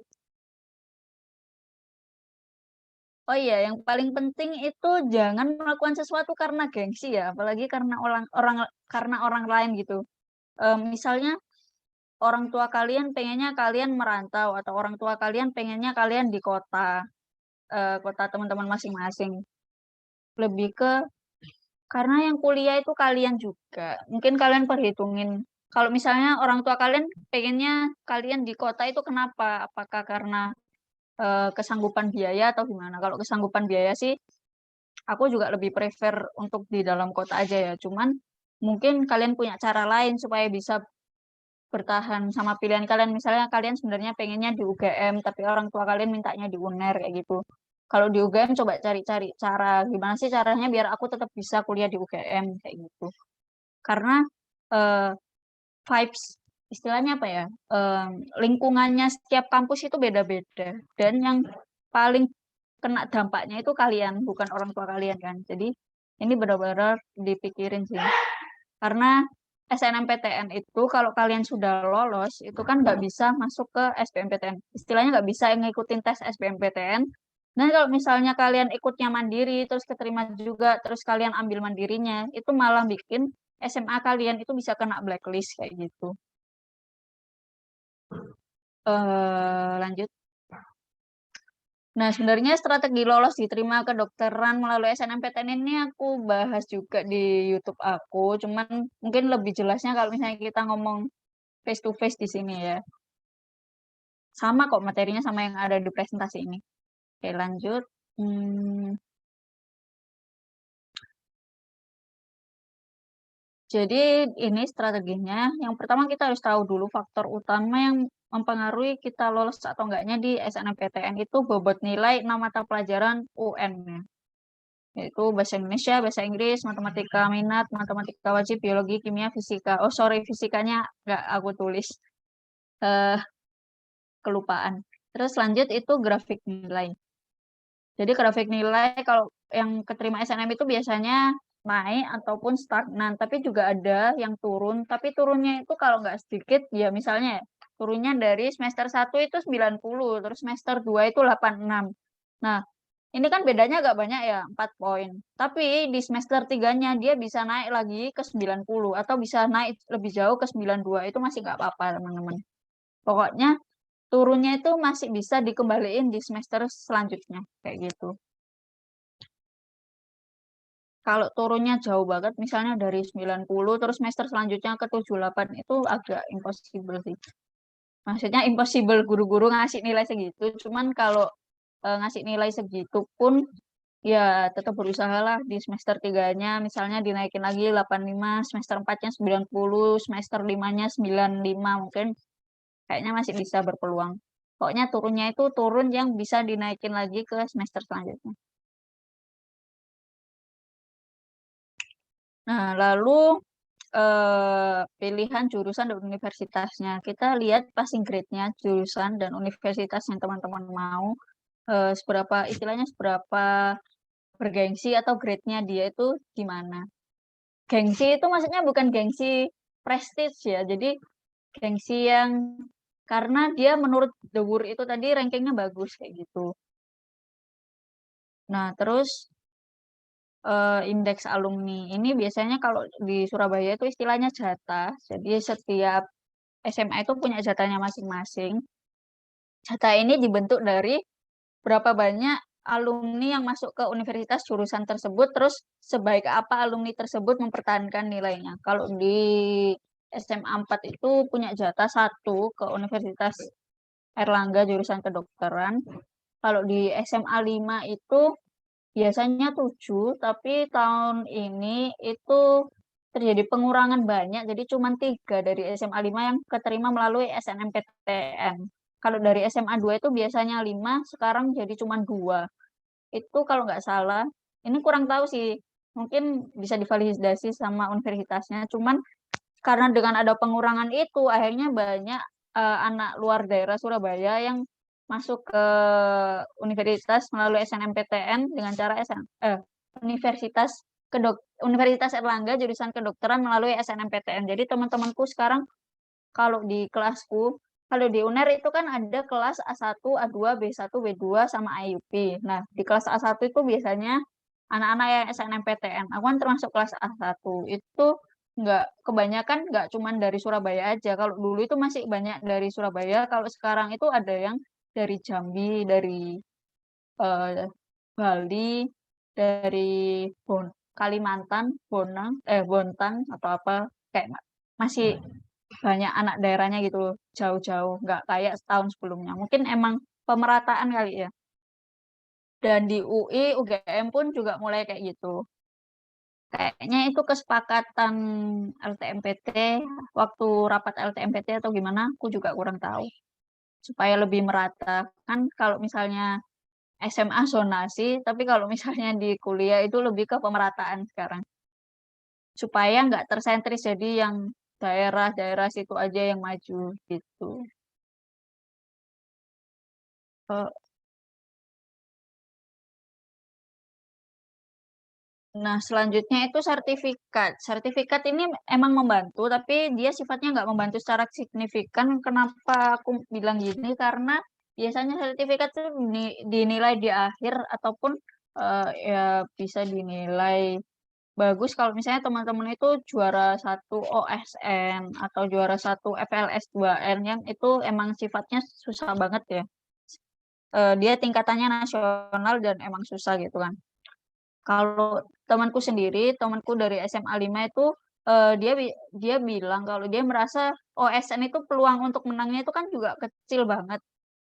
Oh iya, yang paling penting itu jangan melakukan sesuatu karena gengsi ya, apalagi karena orang lain gitu. Misalnya orang tua kalian pengennya kalian merantau atau orang tua kalian pengennya kalian di kota teman-teman masing-masing. Lebih ke karena yang kuliah itu kalian juga. Mungkin kalian perhitungin kalau misalnya orang tua kalian pengennya kalian di kota itu kenapa? Apakah karena kesanggupan biaya atau gimana? Kalau kesanggupan biaya sih aku juga lebih prefer untuk di dalam kota aja ya. Cuman mungkin kalian punya cara lain supaya bisa bertahan sama pilihan kalian. Misalnya kalian sebenarnya pengennya di UGM, tapi orang tua kalian mintanya di UNER kayak gitu. Kalau di UGM coba cari-cari cara gimana sih caranya biar aku tetap bisa kuliah di UGM kayak gitu. Karena eh, vibes istilahnya apa ya? Lingkungannya setiap kampus itu beda-beda dan yang paling kena dampaknya itu kalian, bukan orang tua kalian kan. Jadi ini benar-benar dipikirin sih. Karena SNMPTN itu kalau kalian sudah lolos, itu kan nggak bisa masuk ke SBMPTN. Istilahnya nggak bisa ngikutin tes SBMPTN. Dan kalau misalnya kalian ikutnya mandiri, terus keterima juga, terus kalian ambil mandirinya, itu malah bikin SMA kalian itu bisa kena blacklist kayak gitu. Lanjut. Nah, sebenarnya strategi lolos diterima kedokteran melalui SNMPTN ini aku bahas juga di YouTube aku. Cuman mungkin lebih jelasnya kalau misalnya kita ngomong face to face di sini ya. Sama kok materinya sama yang ada di presentasi ini. Oke, lanjut. Jadi ini strateginya. Yang pertama kita harus tahu dulu faktor utama yang mempengaruhi kita lolos atau enggaknya di SNMPTN itu bobot nilai 6 mata pelajaran UN-nya. yaitu bahasa Indonesia, bahasa Inggris, matematika minat, matematika wajib, biologi, kimia, fisika. Oh sorry, fisikanya nggak aku tulis, eh kelupaan. Terus lanjut itu grafik nilai. Jadi grafik nilai kalau yang keterima SNM itu biasanya naik ataupun stagnan, tapi juga ada yang turun, tapi turunnya itu kalau nggak sedikit, ya misalnya ya, turunnya dari semester 1 itu 90, terus semester 2 itu 86. Nah, ini kan bedanya agak banyak ya, 4 poin. Tapi di semester 3-nya dia bisa naik lagi ke 90, atau bisa naik lebih jauh ke 92, itu masih nggak apa-apa teman-teman. Pokoknya turunnya itu masih bisa dikembaliin di semester selanjutnya, kayak gitu. Kalau turunnya jauh banget, misalnya dari 90, terus semester selanjutnya ke 78, itu agak impossible sih. Maksudnya impossible guru-guru ngasih nilai segitu, cuman kalau ngasih nilai segitu pun, ya tetap berusaha lah di semester 3-nya, misalnya dinaikin lagi 85, semester 4-nya 90, semester 5-nya 95, mungkin kayaknya masih bisa berpeluang. Pokoknya turunnya itu turun yang bisa dinaikin lagi ke semester selanjutnya. Nah, lalu pilihan jurusan dan universitasnya. Kita lihat passing grade-nya jurusan dan universitas yang teman-teman mau, seberapa istilahnya seberapa bergengsi atau grade-nya dia itu gimana. Gengsi itu maksudnya bukan gengsi prestige ya. Jadi gengsi yang karena dia menurut The Word itu tadi rankingnya bagus kayak gitu. Nah, terus indeks alumni ini biasanya kalau di Surabaya itu istilahnya jatah. Jadi setiap SMA itu punya jatahnya masing-masing. Jatah ini dibentuk dari berapa banyak alumni yang masuk ke universitas jurusan tersebut, terus sebaik apa alumni tersebut mempertahankan nilainya. Kalau di SMA 4 itu punya jatah 1 ke Universitas Erlangga jurusan kedokteran. Kalau di SMA 5 itu biasanya 7, tapi tahun ini itu terjadi pengurangan banyak, jadi cuma 3 dari SMA 5 yang keterima melalui SNMPTN. Kalau dari SMA 2 itu biasanya 5, sekarang jadi cuma 2. Itu kalau nggak salah, ini kurang tahu sih, mungkin bisa divalidasi sama universitasnya, cuman karena dengan ada pengurangan itu, akhirnya banyak anak luar daerah Surabaya yang masuk ke universitas melalui SNMPTN dengan cara Universitas Universitas Erlangga jurusan kedokteran melalui SNMPTN. Jadi teman-temanku sekarang kalau di kelasku, kalau di UNER itu kan ada kelas A1, A2, B1, B2 sama IUP. Nah, di kelas A1 itu biasanya anak-anak yang SNMPTN. Aku kan termasuk kelas A1. Itu nggak kebanyakan nggak cuman dari Surabaya aja. Kalau dulu itu masih banyak dari Surabaya, kalau sekarang itu ada yang dari Jambi, dari eh, Bali, dari Kalimantan, Bontang atau apa, kayak masih banyak anak daerahnya gitu loh, jauh-jauh, nggak kayak setahun sebelumnya. Mungkin emang pemerataan kali ya. Dan di UI, UGM pun juga mulai kayak gitu. Kayaknya itu kesepakatan LTMPT, waktu rapat LTMPT atau gimana, aku juga kurang tahu. Supaya lebih merata. Kan kalau misalnya SMA zonasi, tapi kalau misalnya di kuliah itu lebih ke pemerataan sekarang. Supaya nggak tersentris, jadi yang daerah-daerah situ aja yang maju gitu. Eh, Nah, selanjutnya itu sertifikat. Sertifikat ini emang membantu, tapi dia sifatnya nggak membantu secara signifikan. Kenapa aku bilang gini? Karena biasanya sertifikat itu dinilai di akhir ataupun ya bisa dinilai bagus kalau misalnya teman-teman itu juara 1 OSN atau juara 1 FLS 2N yang itu emang sifatnya susah banget ya. Dia tingkatannya nasional dan emang susah gitu kan. Kalau temanku sendiri, temanku dari SMA 5 itu dia bilang kalau dia merasa OSN itu peluang untuk menangnya itu kan juga kecil banget.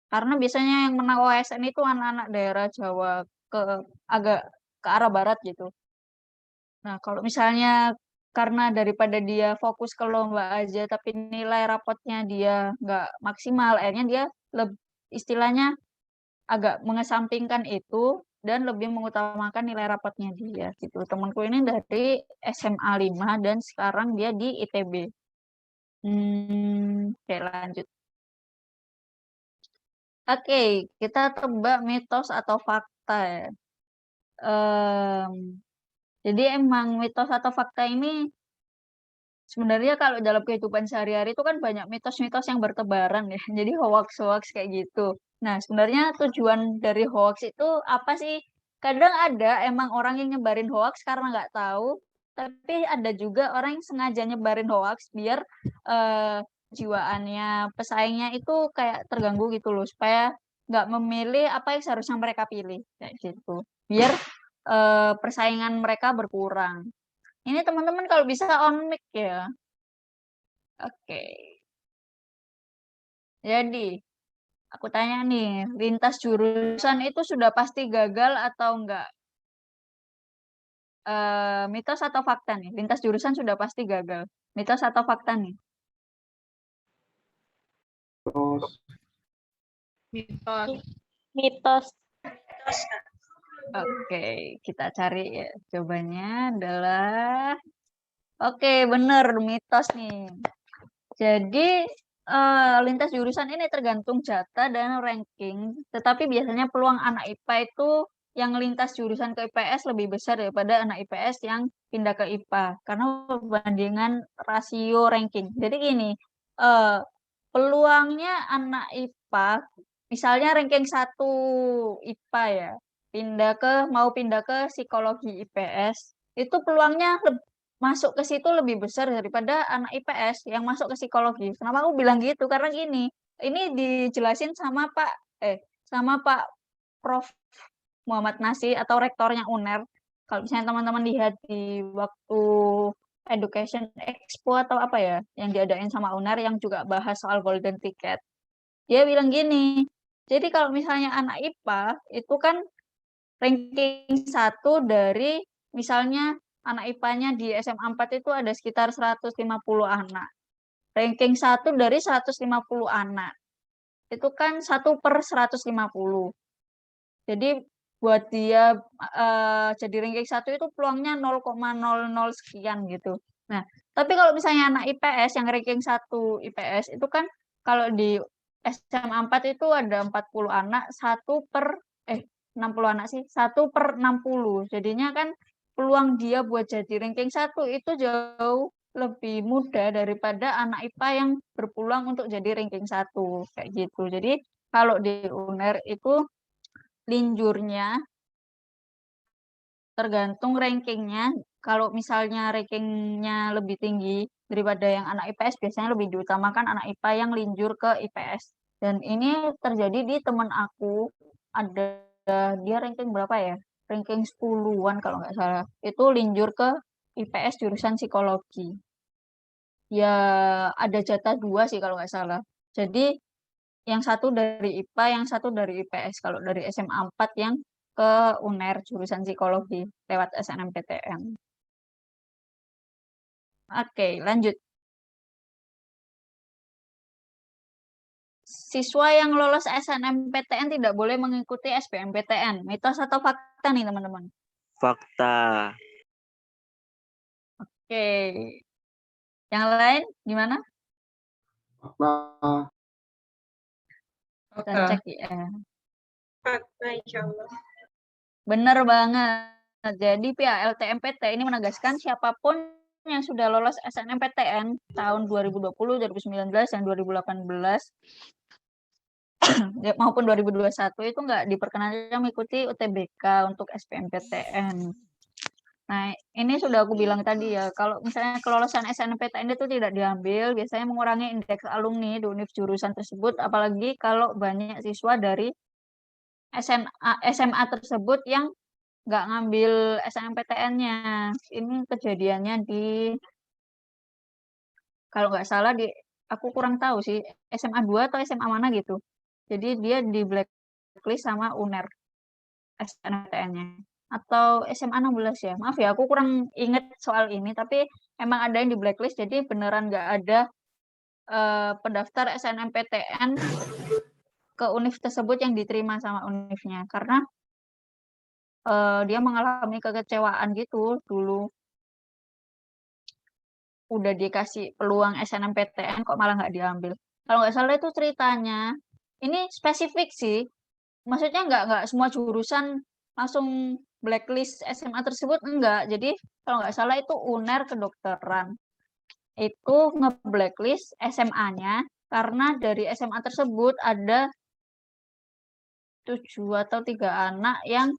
Karena biasanya yang menang OSN itu anak-anak daerah Jawa ke agak ke arah barat gitu. Nah, kalau misalnya karena daripada dia fokus ke lomba aja tapi nilai rapotnya dia nggak maksimal, akhirnya dia istilahnya agak mengesampingkan itu dan lebih mengutamakan nilai rapotnya dia gitu. Temanku ini dari SMA 5 dan sekarang dia di ITB. Oke, lanjut. Oke, kita tebak mitos atau fakta ya. Jadi emang mitos atau fakta ini sebenarnya kalau dalam kehidupan sehari-hari itu kan banyak mitos-mitos yang bertebaran ya. Jadi hoax-hoax kayak gitu. Nah, sebenarnya tujuan dari hoax itu apa sih? Kadang ada emang orang yang nyebarin hoax karena nggak tahu, tapi ada juga orang yang sengaja nyebarin hoax biar jiwaannya, pesaingnya itu kayak terganggu gitu loh, supaya nggak memilih apa yang seharusnya mereka pilih kayak gitu. Biar persaingan mereka berkurang. Ini teman-teman kalau bisa on mic ya. Oke. Jadi, aku tanya nih, lintas jurusan itu sudah pasti gagal atau enggak? Mitos atau fakta nih? Lintas jurusan sudah pasti gagal. Mitos atau fakta nih? Mitos. Mitos. Oke, kita cari ya. Jawabannya adalah oke, bener mitos nih. Jadi lintas jurusan ini tergantung jatah dan ranking, tetapi biasanya peluang anak IPA itu yang lintas jurusan ke IPS lebih besar daripada anak IPS yang pindah ke IPA karena perbandingan rasio ranking. Jadi gini, peluangnya anak IPA, misalnya ranking 1 IPA ya, mau pindah ke psikologi IPS, itu peluangnya masuk ke situ lebih besar daripada anak IPS yang masuk ke psikologi. Kenapa aku bilang gitu? Karena gini, ini dijelasin sama Pak Prof. Muhammad Nasi atau rektornya UNER. Kalau misalnya teman-teman lihat di waktu Education Expo atau apa ya, yang diadain sama UNER yang juga bahas soal golden ticket. Dia bilang gini, jadi kalau misalnya anak IPA itu kan ranking 1 dari misalnya anak IPA-nya di SMA 4 itu ada sekitar 150 anak. Ranking 1 dari 150 anak. Itu kan 1 per 150. Jadi buat dia jadi ranking 1 itu peluangnya 0,00 sekian gitu. Nah, tapi kalau misalnya anak IPS yang ranking 1 IPS itu kan kalau di SMA 4 itu ada 40 anak, 60 anak sih, 1 per 60. Jadinya kan peluang dia buat jadi ranking 1 itu jauh lebih mudah daripada anak IPA yang berpeluang untuk jadi ranking 1 kayak gitu. Jadi kalau di UNER itu linjurnya tergantung rankingnya. Kalau misalnya rankingnya lebih tinggi daripada yang anak IPS, biasanya lebih diutamakan anak IPA yang linjur ke IPS. Dan ini terjadi di teman aku, ada dia ranking berapa ya? Ranking 10-an kalau nggak salah. Itu linjur ke IPS jurusan psikologi. Ya ada jatah 2 sih kalau nggak salah. Jadi yang satu dari IPA, yang satu dari IPS. Kalau dari SMA 4 yang ke UNER jurusan psikologi lewat SNMPTN. Oke, lanjut. Siswa yang lolos SNMPTN tidak boleh mengikuti SBMPTN. Mitos atau fakta nih, teman-teman? Fakta. Oke. Yang lain gimana? Kita cek ya. Fakta, insya Allah. Benar banget. Jadi pihak LTMPT ini menegaskan siapapun yang sudah lolos SNMPTN tahun 2020, 2019, dan 2018 maupun 2021 itu nggak diperkenankan mengikuti UTBK untuk SBMPTN. Nah, ini sudah aku bilang tadi ya, kalau misalnya kelolosan SNMPTN itu tidak diambil, biasanya mengurangi indeks alumni di univ jurusan tersebut, apalagi kalau banyak siswa dari SMA tersebut yang nggak ngambil SNMPTN-nya. Ini kejadiannya kalau nggak salah aku kurang tahu sih, SMA 2 atau SMA mana gitu. Jadi dia di blacklist sama UNER SNMPTN-nya. Atau SMA 16 ya. Maaf ya, aku kurang inget soal ini, tapi emang ada yang di blacklist, jadi beneran nggak ada pendaftar SNMPTN ke univ tersebut yang diterima sama univnya karena dia mengalami kekecewaan gitu dulu. Udah dikasih peluang SNMPTN kok malah nggak diambil. Kalau nggak salah itu ceritanya, ini spesifik sih, maksudnya nggak semua jurusan langsung blacklist SMA tersebut, enggak. Jadi kalau nggak salah itu UNER kedokteran, itu nge-blacklist SMA-nya karena dari SMA tersebut ada 7 atau 3 anak yang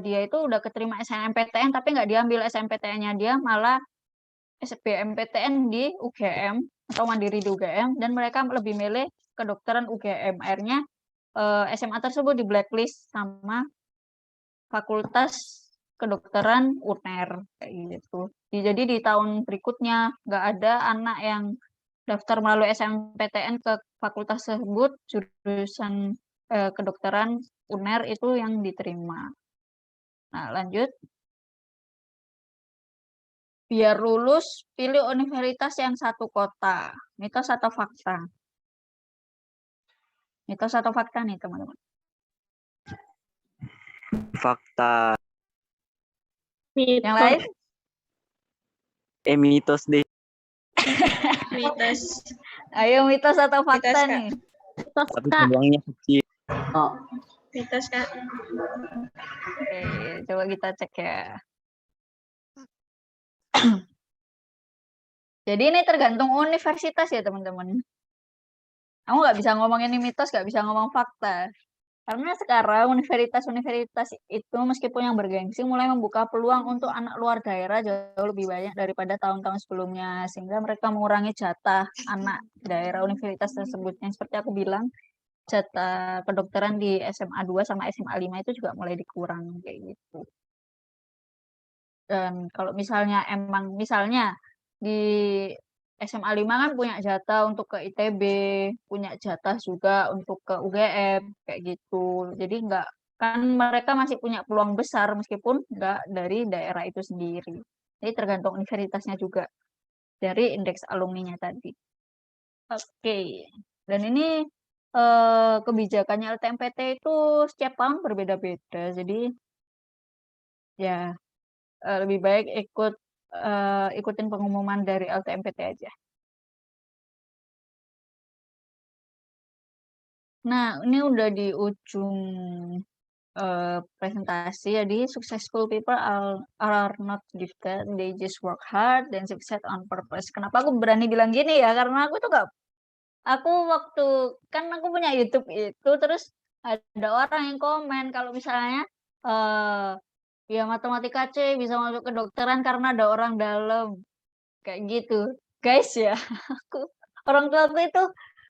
dia itu udah keterima SNMPTN tapi nggak diambil SNMPTN-nya, dia malah SBMPTN di UGM atau mandiri di UGM dan mereka lebih milih kedokteran UGM. Akhirnya SMA tersebut di blacklist sama Fakultas Kedokteran UNER kayak gitu. Jadi di tahun berikutnya nggak ada anak yang daftar melalui SNMPTN ke fakultas tersebut jurusan kedokteran UNER itu yang diterima. Nah, lanjut. Biar lulus, pilih universitas yang satu kota. Mitos atau fakta? Mitos atau fakta nih, teman-teman? Fakta. Yang lain? Mitos deh. Mitos. Ayo, mitos atau fakta Mitos, Kak. nih? Tapi peluangnya kecil. Mitos, Kak. Oke, coba kita cek ya. Jadi ini tergantung universitas ya, teman-teman. Kamu nggak bisa ngomong ini mitos, nggak bisa ngomong fakta. Karena sekarang universitas-universitas itu meskipun yang bergengsi mulai membuka peluang untuk anak luar daerah jauh lebih banyak daripada tahun-tahun sebelumnya. Sehingga mereka mengurangi jatah anak daerah universitas tersebut. Yang seperti aku bilang, jatah kedokteran di SMA 2 sama SMA 5 itu juga mulai dikurangi kayak gitu. Dan kalau misalnya misalnya di SMA 5 kan punya jatah untuk ke ITB, punya jatah juga untuk ke UGM, kayak gitu. Jadi kan mereka masih punya peluang besar meskipun nggak dari daerah itu sendiri. Jadi tergantung universitasnya juga dari indeks alumninya tadi. Oke, dan ini kebijakannya LTMPT itu setiap tahun berbeda-beda. Jadi ya lebih baik ikutin pengumuman dari LTMPT aja. Nah, ini udah di ujung presentasi. Jadi, successful people are not gifted, they just work hard dan success on purpose. Kenapa aku berani bilang gini ya? Karena aku tuh kan aku punya YouTube itu, terus ada orang yang komen kalau misalnya ya matematika C bisa masuk kedokteran karena ada orang dalam kayak gitu. Guys ya, orang tua aku itu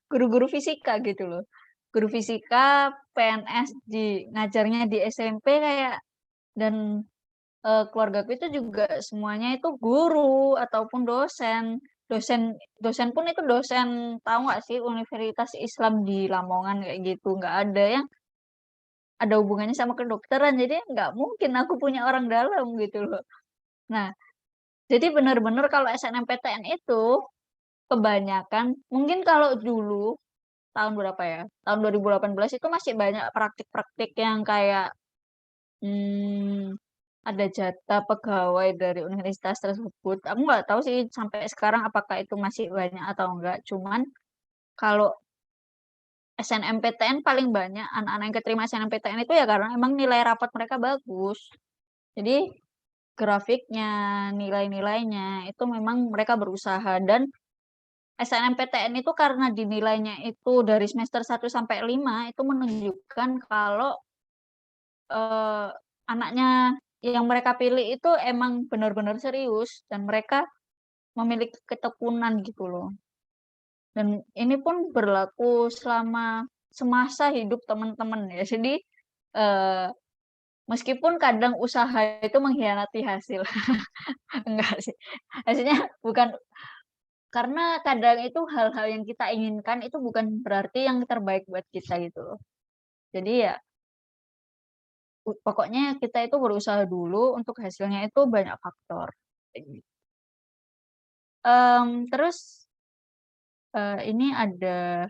guru-guru fisika gitu loh. Guru fisika PNS ngajarnya di SMP dan keluargaku itu juga semuanya itu guru ataupun dosen. Dosen pun itu dosen, tahu nggak sih Universitas Islam di Lamongan kayak gitu. Nggak ada yang ada hubungannya sama kedokteran. Jadi nggak mungkin aku punya orang dalam gitu loh. Nah, jadi benar-benar kalau SNMPTN itu kebanyakan mungkin kalau dulu tahun berapa ya? Tahun 2018 itu masih banyak praktik-praktik yang kayak ada jatah pegawai dari universitas tersebut. Aku nggak tahu sih sampai sekarang apakah itu masih banyak atau enggak. Cuman kalau SNMPTN paling banyak anak-anak yang keterima SNMPTN itu ya karena emang nilai rapat mereka bagus. Jadi grafiknya, nilai-nilainya itu memang mereka berusaha dan SNMPTN itu karena dinilainya itu dari semester 1 sampai 5 itu menunjukkan kalau anaknya yang mereka pilih itu emang benar-benar serius dan mereka memiliki ketekunan gitu loh. Dan ini pun berlaku selama semasa hidup teman-teman ya. Jadi meskipun kadang usaha itu mengkhianati hasil. Enggak sih. Maksudnya bukan karena kadang itu hal-hal yang kita inginkan itu bukan berarti yang terbaik buat kita gitu loh. Jadi ya pokoknya kita itu berusaha dulu untuk hasilnya itu banyak faktor. Terus ini ada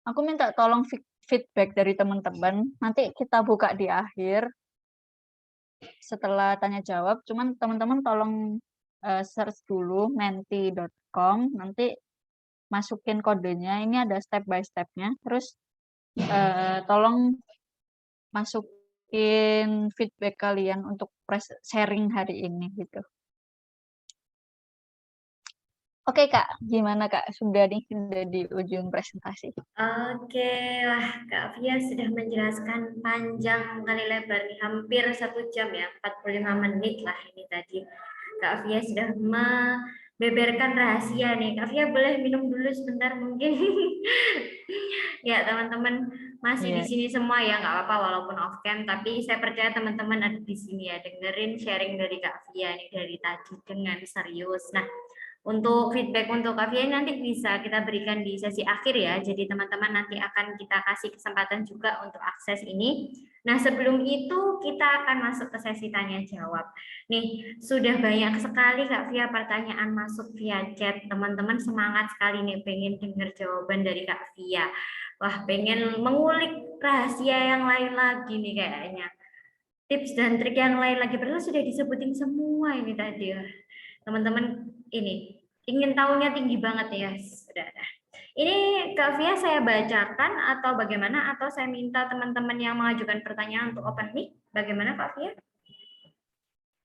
Aku minta tolong feedback dari teman-teman. Nanti kita buka di akhir setelah tanya jawab. Cuman teman-teman tolong search dulu menti.com. Nanti masukin kodenya. Ini ada step by step-nya. Terus tolong masukin feedback kalian untuk sharing hari ini gitu. Oke Kak, gimana Kak? Sudah di ujung presentasi. Oke, wah Kak Fia sudah menjelaskan panjang kali lebar nih, hampir 1 jam ya, 45 menit lah ini tadi. Kak Fia sudah membeberkan rahasia nih. Kak Fia boleh minum dulu sebentar mungkin. Ya teman-teman masih di sini semua ya, nggak apa-apa walaupun off cam, tapi saya percaya teman-teman ada di sini ya, dengerin sharing dari Kak Fia nih dari tadi dengan serius. Nah, untuk feedback untuk Kak Fia nanti bisa kita berikan di sesi akhir ya. Jadi teman-teman nanti akan kita kasih kesempatan juga untuk akses ini. Nah sebelum itu kita akan masuk ke sesi tanya jawab. Nih sudah banyak sekali Kak Fia pertanyaan masuk via chat. Teman-teman semangat sekali nih pengen dengar jawaban dari Kak Fia. Wah pengen mengulik rahasia yang lain lagi nih kayaknya. Tips dan trik yang lain lagi. Padahal sudah disebutin semua ini tadi ya. Teman-teman ini ingin tahunya tinggi banget ya, sudah. Ini Kak Fia saya bacakan atau bagaimana? Atau saya minta teman-teman yang mengajukan pertanyaan untuk open mic, bagaimana Kak Fia?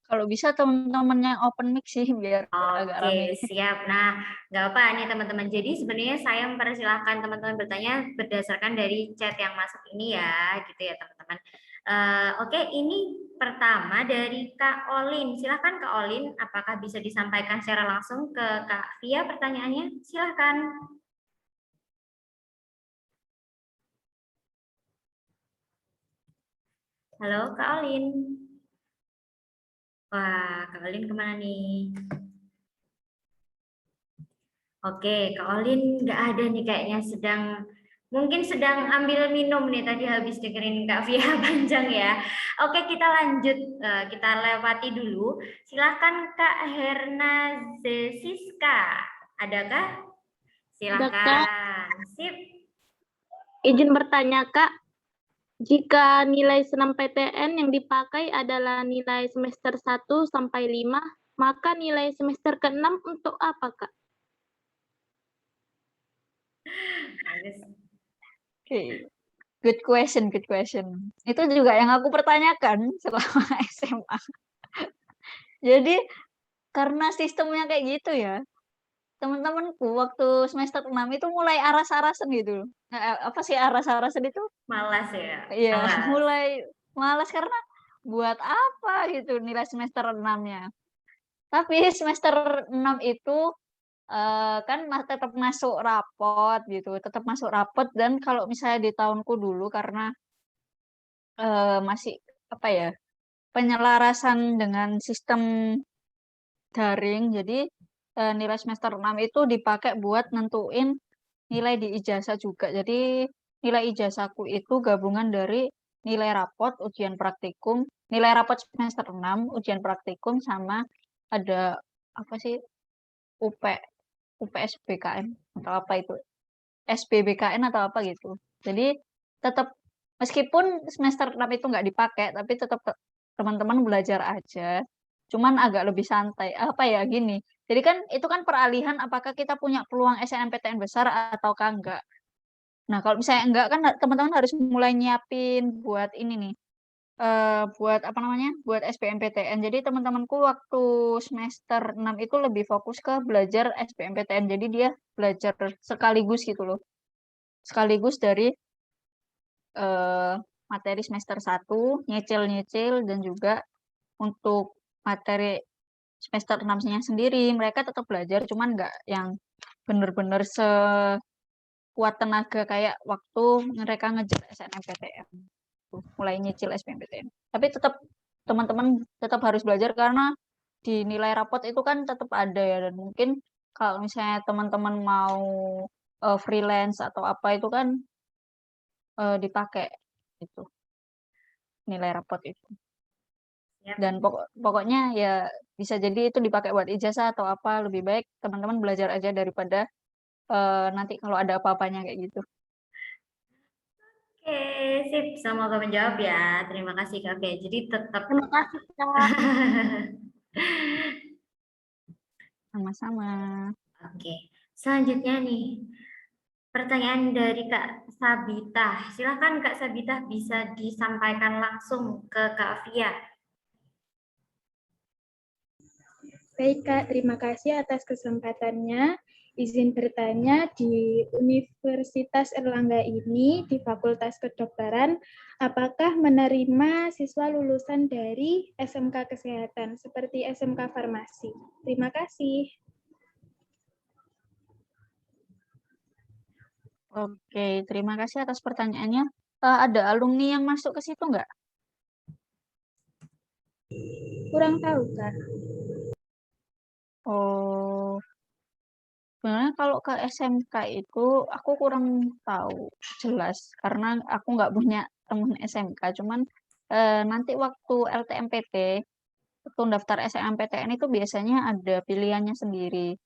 Kalau bisa teman-teman yang open mic sih biar agak rame. Oke, siap. Nah, nggak apa nih teman-teman. Jadi sebenarnya saya mempersilahkan teman-teman bertanya berdasarkan dari chat yang masuk ini ya, gitu ya teman-teman. Oke, ini pertama dari Kak Olin. Silahkan Kak Olin, apakah bisa disampaikan secara langsung ke Kak Fia pertanyaannya? Silahkan. Halo Kak Olin. Wah, Kak Olin kemana nih? Oke, Kak Olin nggak ada nih kayaknya mungkin sedang ambil minum nih tadi habis dengerin Kak Fia panjang ya. Oke, kita lanjut, kita lewati dulu. Silakan Kak Herna Zesiska, adakah? Silakan. Sip. Izin bertanya Kak, jika nilai senam PTN yang dipakai adalah nilai semester 1 sampai 5, maka nilai semester ke-6 untuk apa Kak? Oke. Good question, good question. Itu juga yang aku pertanyakan selama SMA. Jadi karena sistemnya kayak gitu ya, teman-temanku waktu semester 6 itu mulai aras-arasan gitu. Apa sih aras-arasan itu? Malas ya? Iya, Malas. mulai malas karena buat apa gitu nilai semester 6-nya. Tapi semester 6 itu kan tetap masuk rapot gitu, tetap masuk rapot dan kalau misalnya di tahunku dulu karena masih apa ya, penyelarasan dengan sistem daring. Jadi nilai semester 6 itu dipakai buat nentuin nilai di ijazah juga. Jadi nilai ijazahku itu gabungan dari nilai rapot, ujian praktikum, nilai rapot semester 6, ujian praktikum sama ada apa sih UP UPSBKN atau apa itu? SBBKN atau apa gitu. Jadi tetap meskipun semester 6 itu nggak dipakai, tapi tetap teman-teman belajar aja. Cuman agak lebih santai. Apa ya gini. Jadi kan itu kan peralihan apakah kita punya peluang SNMPTN besar ataukah enggak. Nah, kalau misalnya enggak kan teman-teman harus mulai nyiapin buat ini nih. Buat apa namanya? Buat SBMPTN. Jadi teman-temanku waktu semester 6 itu lebih fokus ke belajar SBMPTN. Jadi dia belajar sekaligus gitu loh. Sekaligus dari materi semester 1, nyicil-nyicil dan juga untuk materi semester 6-nya sendiri mereka tetap belajar cuman nggak yang bener-bener sekuat tenaga kayak waktu mereka ngejar SNMPTN. Mulai nyicil SBMPTN. Tapi tetap teman-teman tetap harus belajar karena di nilai rapot itu kan tetap ada ya dan mungkin kalau misalnya teman-teman mau freelance atau apa itu kan dipakai itu nilai rapot itu. Yap. Dan pokoknya ya bisa jadi itu dipakai buat ijazah atau apa lebih baik teman-teman belajar aja daripada nanti kalau ada apa-apanya kayak gitu. Oke, sip. Semoga menjawab ya. Terima kasih Kak Fia. Jadi tetap Terima kasih, Kak. Sama-sama. Oke. Selanjutnya nih, pertanyaan dari Kak Sabita. Silakan Kak Sabita bisa disampaikan langsung ke Kak Fia. Baik, Kak. Terima kasih atas kesempatannya. Izin bertanya, di Universitas Erlangga ini, di Fakultas Kedokteran, apakah menerima siswa lulusan dari SMK Kesehatan, seperti SMK Farmasi? Terima kasih. Oke, terima kasih atas pertanyaannya. Ada alumni yang masuk ke situ nggak? Kurang tahu, Kak. Oh, sebenarnya kalau ke SMK itu aku kurang tahu jelas karena aku nggak punya teman SMK. Cuman nanti waktu LTMPT, waktu daftar SNMPTN itu biasanya ada pilihannya sendiri.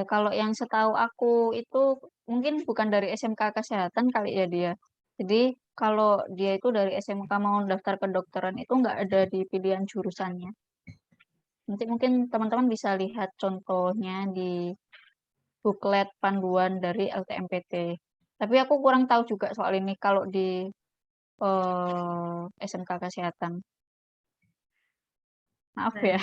Kalau yang setahu aku itu mungkin bukan dari SMK Kesehatan kali ya dia. Jadi kalau dia itu dari SMK mau daftar kedokteran itu nggak ada di pilihan jurusannya. Nanti mungkin teman-teman bisa lihat contohnya di buklet panduan dari LTMPT. Tapi aku kurang tahu juga soal ini kalau di SMK Kesehatan. Maaf ya.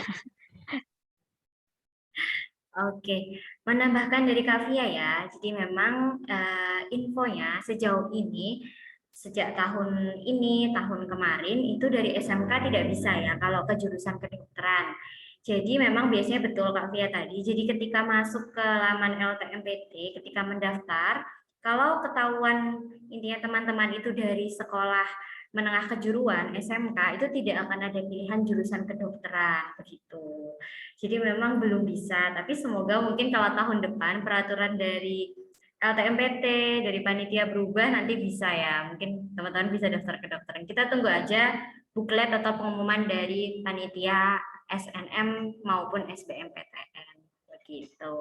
Oke, menambahkan dari Kak Fia ya. Jadi memang infonya sejauh ini sejak tahun ini, tahun kemarin itu dari SMK tidak bisa ya kalau ke jurusan kedokteran. Jadi memang biasanya betul Kak Fia tadi. Jadi ketika masuk ke laman LTMPT, ketika mendaftar, kalau ketahuan intinya teman-teman itu dari sekolah menengah kejuruan SMK itu tidak akan ada pilihan jurusan kedokteran begitu. Jadi memang belum bisa, tapi semoga mungkin kalau tahun depan peraturan dari LTMPT, dari panitia berubah nanti bisa ya. Mungkin teman-teman bisa daftar kedokteran. Kita tunggu aja buklet atau pengumuman dari panitia SNM maupun SBMPTN. Begitu.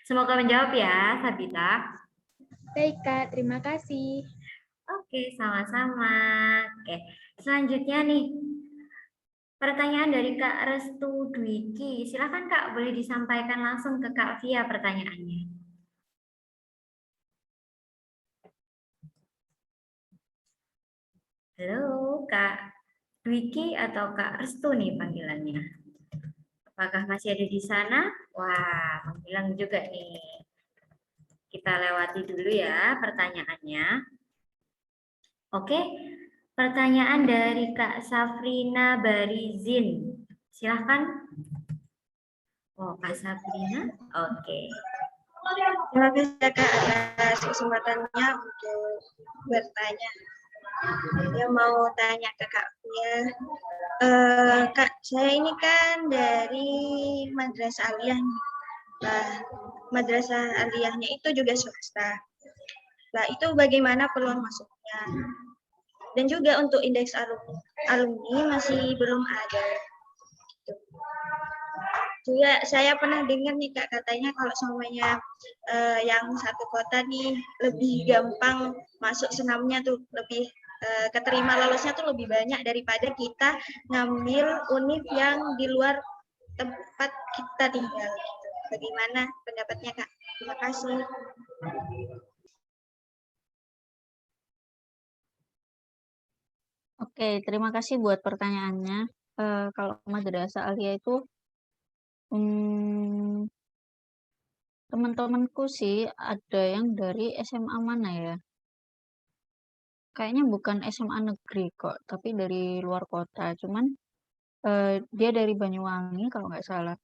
Semoga menjawab ya, Sabita. Baik, Kak. Terima kasih. Oke, sama-sama. Oke, selanjutnya nih. Pertanyaan dari Kak Restu Dwiki. Silakan Kak, boleh disampaikan langsung ke Kak Via pertanyaannya. Halo, Kak Dwiki atau Kak Restu nih panggilannya? Apakah masih ada di sana? Wah, menghilang juga nih. Kita lewati dulu ya pertanyaannya. Oke, pertanyaan dari Kak Safrina Barizin. Silahkan. Oh, Kak Safrina? Oke. Terima kasih ya, Kak, atas kesempatannya untuk bertanya. Yang mau tanya ke Kak Fia, Kak, saya ini kan dari Madrasah Aliyah. Nah, Madrasah Aliyahnya itu juga swasta. Nah, itu bagaimana peluang masuknya? Dan juga untuk indeks alumni masih belum ada. Juga saya pernah dengar nih Kak, katanya kalau semuanya yang satu kota nih lebih gampang masuk senamnya tuh, lebih keterima lolosnya tuh lebih banyak daripada kita ngambil univ yang di luar tempat kita tinggal. Bagaimana pendapatnya Kak? Terima kasih. Oke, terima kasih buat pertanyaannya. Kalau Madrasah Aliyah itu teman-temanku sih ada yang dari SMA mana ya? Kayaknya bukan SMA negeri kok, tapi dari luar kota. Cuman dia dari Banyuwangi kalau nggak salah.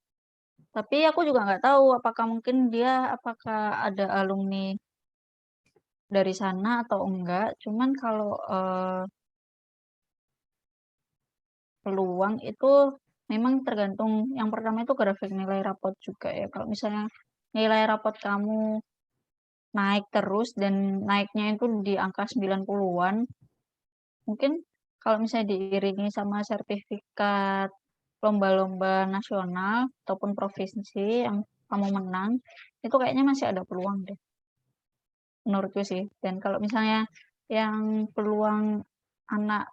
Tapi aku juga nggak tahu apakah mungkin dia apakah ada alumni dari sana atau enggak. Cuman kalau peluang itu memang tergantung. Yang pertama itu grafik nilai rapot juga ya. Kalau misalnya nilai rapot kamu naik terus dan naiknya itu di angka 90-an, mungkin kalau misalnya diiringi sama sertifikat lomba-lomba nasional ataupun provinsi yang kamu menang, itu kayaknya masih ada peluang deh. Menurutku sih. Dan kalau misalnya yang peluang anak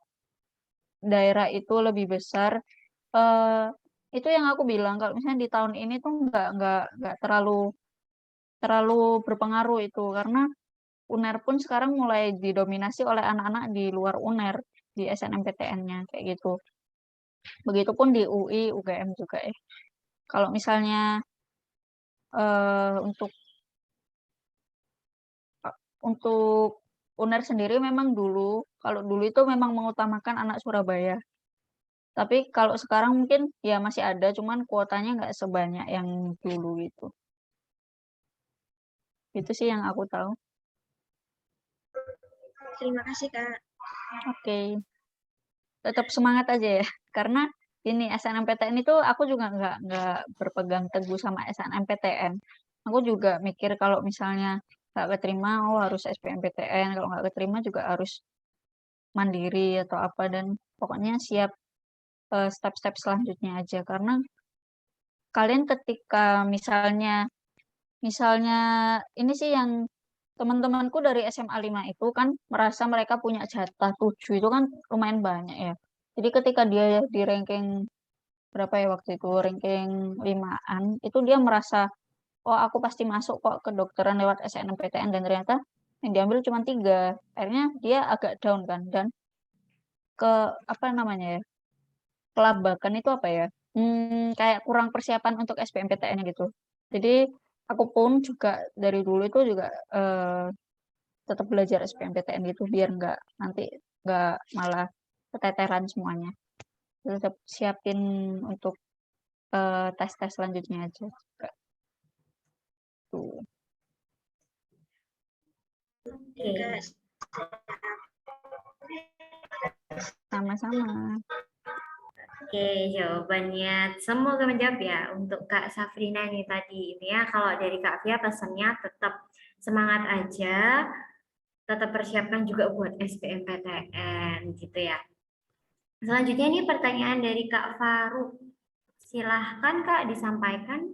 daerah itu lebih besar. Itu yang aku bilang kalau misalnya di tahun ini tuh nggak terlalu berpengaruh itu karena UNER pun sekarang mulai didominasi oleh anak-anak di luar UNER di SNMPTN-nya kayak gitu. Begitupun di UI, UGM juga ya. Kalau misalnya untuk UNER sendiri memang kalau dulu itu memang mengutamakan anak Surabaya. Tapi kalau sekarang mungkin ya masih ada, cuman kuotanya nggak sebanyak yang dulu gitu. Itu sih yang aku tahu. Terima kasih, Kak. Oke. Tetap semangat aja ya. Karena ini SNMPTN itu aku juga nggak berpegang teguh sama SNMPTN. Aku juga mikir kalau misalnya nggak keterima, oh harus SBMPTN. Kalau nggak keterima juga harus mandiri atau apa. Dan pokoknya siap step-step selanjutnya aja. Karena kalian ketika misalnya ini sih yang teman-temanku dari SMA 5 itu kan merasa mereka punya jatah 7 itu kan lumayan banyak ya. Jadi ketika dia di ranking berapa ya waktu itu, ranking 5-an, itu dia merasa, oh aku pasti masuk kok ke kedokteran lewat SNMPTN dan ternyata yang diambil cuma 3. Akhirnya dia agak down kan dan ke apa namanya ya, kelabakan itu apa ya, kayak kurang persiapan untuk SBMPTN gitu. Jadi aku pun juga dari dulu itu juga tetap belajar SBMPTN gitu biar nanti nggak malah keteteran semuanya. Tetap siapin untuk tes-tes selanjutnya aja. Tuh. Oke, Kak. Sama-sama. Oke, jawabannya semoga menjawab ya untuk Kak Safrina ini tadi. Ini ya, kalau dari Kak Fia pesannya tetap semangat aja, tetap persiapkan juga buat SBMPTN gitu ya. Selanjutnya ini pertanyaan dari Kak Faruk. Silahkan Kak disampaikan.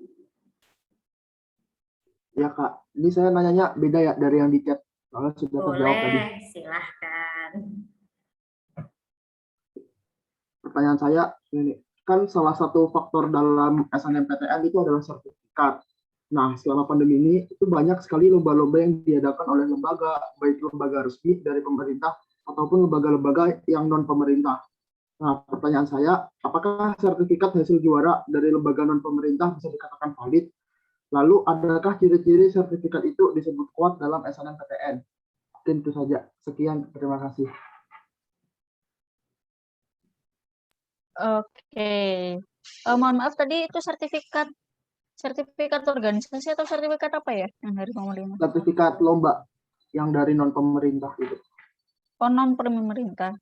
Ya Kak, ini saya nanyanya beda ya dari yang di chat. Soalnya sudah terjawab tadi. Boleh, silahkan. Pertanyaan saya ini, kan salah satu faktor dalam SNMPTN itu adalah sertifikat. Nah, selama pandemi ini itu banyak sekali lomba-lomba yang diadakan oleh lembaga, baik lembaga resmi dari pemerintah ataupun lembaga-lembaga yang non pemerintah. Nah, pertanyaan saya, apakah sertifikat hasil juara dari lembaga non pemerintah bisa dikatakan valid? Lalu, adakah ciri-ciri sertifikat itu disebut kuat dalam SNMPTN? Mungkin itu saja. Sekian, terima kasih. Oke. Mohon maaf tadi itu sertifikat organisasi atau sertifikat apa ya yang dari pemerintah? Sertifikat lomba yang dari non pemerintah itu. Oh, non pemerintah.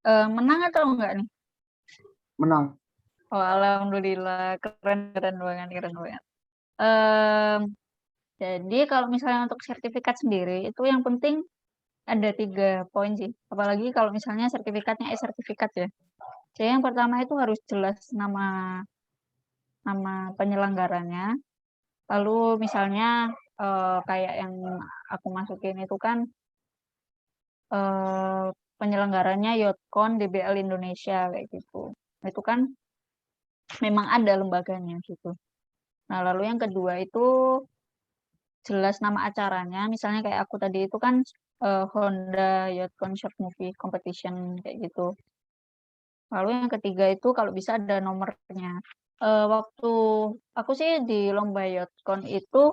Menang atau enggak nih? Menang. Oh, alhamdulillah, keren banget. Jadi kalau misalnya untuk sertifikat sendiri itu yang penting ada 3 poin sih. Apalagi kalau misalnya sertifikatnya sertifikat ya. Jadi yang pertama itu harus jelas nama penyelenggaranya. Lalu misalnya kayak yang aku masukin itu kan penyelenggaranya Yotkon DBL Indonesia kayak gitu. Itu kan memang ada lembaganya gitu. Nah, lalu yang kedua itu jelas nama acaranya. Misalnya kayak aku tadi itu kan Honda Yotkon Short Movie Competition kayak gitu. Lalu yang ketiga itu kalau bisa ada nomornya. Waktu aku sih di lomba Yotkon itu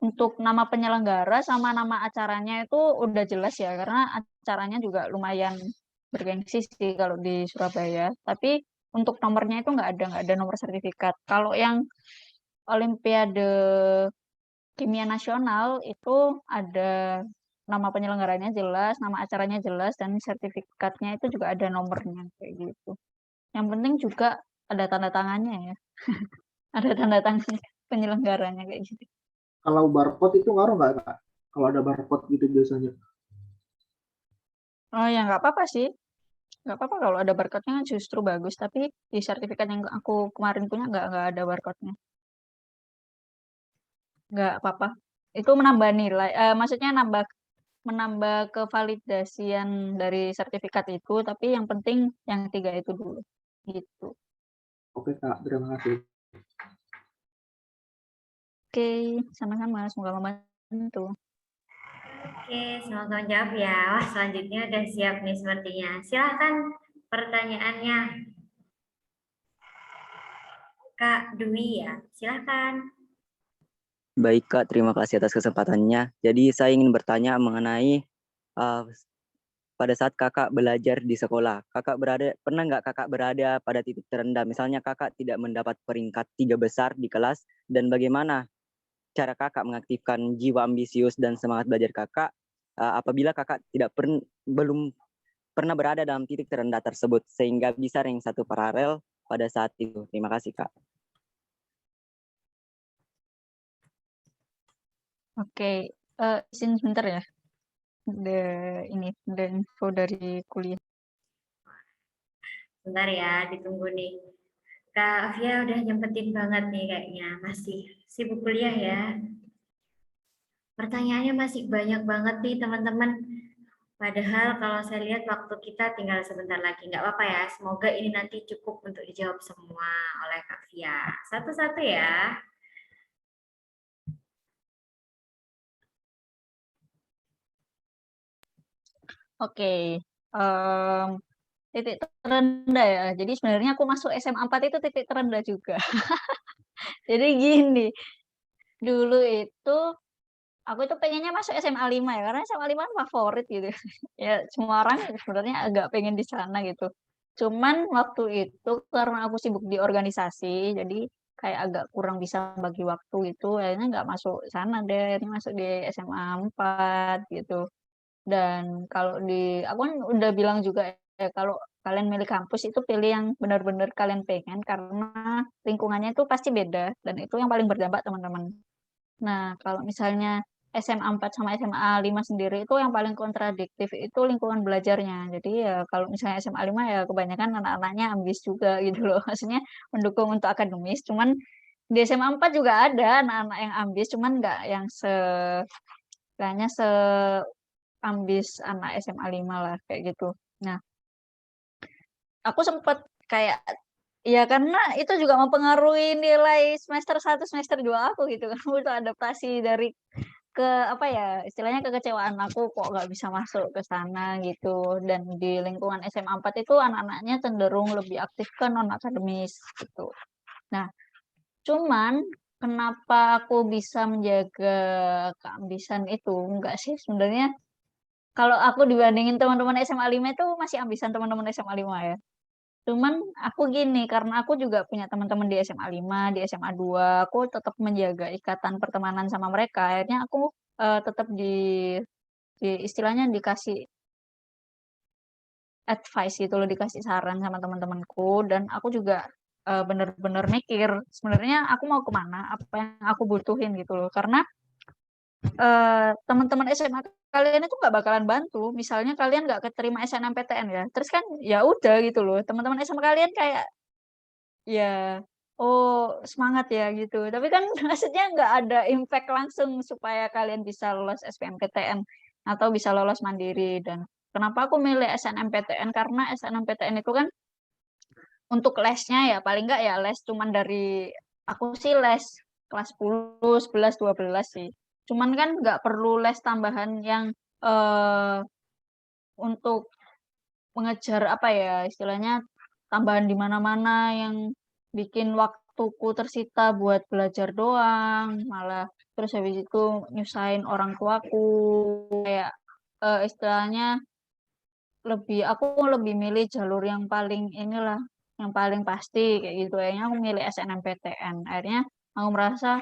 untuk nama penyelenggara sama nama acaranya itu udah jelas ya karena acaranya juga lumayan bergengsi sih kalau di Surabaya. Tapi untuk nomornya itu nggak ada nomor sertifikat. Kalau yang Olimpiade Kimia Nasional itu ada nama penyelenggaranya jelas, nama acaranya jelas, dan sertifikatnya itu juga ada nomornya kayak gitu. Yang penting juga ada tanda tangannya ya. Ada tanda tangan penyelenggaranya kayak gitu. Kalau barcode itu ngaruh nggak Kak? Kalau ada barcode gitu biasanya. Oh ya nggak apa-apa sih. Nggak apa-apa kalau ada barcode-nya justru bagus. Tapi di sertifikat yang aku kemarin punya nggak ada barcode-nya. Nggak apa-apa. itu menambah nilai, maksudnya menambah kevalidasian dari sertifikat itu, tapi yang penting yang 3 itu dulu, gitu. Oke Kak, terima kasih. Oke, sama-sama, semoga membantu. Oke, semoga menjawab ya. Wah, selanjutnya udah siap nih sepertinya. Silakan pertanyaannya. Kak Dwi ya, silakan. Baik Kak, terima kasih atas kesempatannya. Jadi saya ingin bertanya mengenai pada saat kakak belajar di sekolah, pernah nggak kakak berada pada titik terendah? Misalnya kakak tidak mendapat peringkat 3 besar di kelas, dan bagaimana cara kakak mengaktifkan jiwa ambisius dan semangat belajar kakak apabila kakak belum pernah berada dalam titik terendah tersebut sehingga bisa rank 1 paralel pada saat itu. Terima kasih Kak. Oke, izin sebentar ya. Ada info dari kuliah. Bentar ya, ditunggu nih. Kak Afia udah nyempetin banget nih kayaknya. Masih sibuk kuliah ya. Pertanyaannya masih banyak banget nih teman-teman. Padahal kalau saya lihat waktu kita tinggal sebentar lagi. Nggak apa-apa ya, semoga ini nanti cukup untuk dijawab semua oleh Kak Fia. Satu-satu ya. Oke, titik terendah ya. Jadi sebenarnya aku masuk SMA 4 itu titik terendah juga. Jadi gini, dulu itu aku itu pengennya masuk SMA 5 ya, karena SMA 5 kan favorit gitu. Ya semua orang sebenarnya agak pengen di sana gitu. Cuman waktu itu karena aku sibuk di organisasi, jadi kayak agak kurang bisa bagi waktu gitu, akhirnya nggak masuk sana deh, akhirnya masuk di SMA 4 gitu. Dan kalau aku kan udah bilang juga ya, kalau kalian milih kampus itu pilih yang benar-benar kalian pengen karena lingkungannya itu pasti beda dan itu yang paling berdampak teman-teman. Nah, kalau misalnya SMA 4 sama SMA 5 sendiri itu yang paling kontradiktif itu lingkungan belajarnya. Jadi ya kalau misalnya SMA 5 ya kebanyakan anak-anaknya ambis juga gitu loh. Maksudnya mendukung untuk akademis, cuman di SMA 4 juga ada anak-anak yang ambis, cuman nggak yang kayaknya ambis anak SMA 5 lah kayak gitu. Nah, aku sempet kayak ya karena itu juga mempengaruhi nilai semester 1 semester 2 aku gitu kan. Butuh adaptasi dari apa ya, istilahnya kekecewaan aku kok nggak bisa masuk ke sana gitu. Dan di lingkungan SMA 4 itu anak-anaknya cenderung lebih aktif ke non akademis gitu. Nah, cuman kenapa aku bisa menjaga keambisan itu? Enggak sih sebenarnya kalau aku dibandingin teman-teman SMA 5 itu masih ambisan teman-teman SMA 5 ya. Cuman aku gini, karena aku juga punya teman-teman di SMA 5, di SMA 2, aku tetap menjaga ikatan pertemanan sama mereka. Akhirnya aku tetap di istilahnya dikasih advice gitu loh, dikasih saran sama teman-temanku dan aku juga bener-bener mikir sebenarnya aku mau kemana, apa yang aku butuhin gitu loh. Karena teman-teman SMA kalian itu nggak bakalan bantu. Misalnya kalian nggak keterima SNMPTN ya, terus kan ya udah gitu loh. Teman-teman SMA kalian kayak ya, oh semangat ya gitu. Tapi kan maksudnya nggak ada impact langsung supaya kalian bisa lolos SBMPTN atau bisa lolos mandiri. Dan kenapa aku milih SNMPTN? Karena SNMPTN itu kan untuk lesnya ya paling nggak ya les cuman dari aku sih les kelas 10, 11, 12 sih. Cuman kan nggak perlu les tambahan yang eh, untuk mengejar apa ya istilahnya tambahan di mana-mana yang bikin waktuku tersita buat belajar doang, malah terus habis itu nyusahin orang tuaku kayak istilahnya aku lebih milih jalur yang paling inilah yang paling pasti kayak gitu akhirnya aku milih SNMPTN akhirnya aku merasa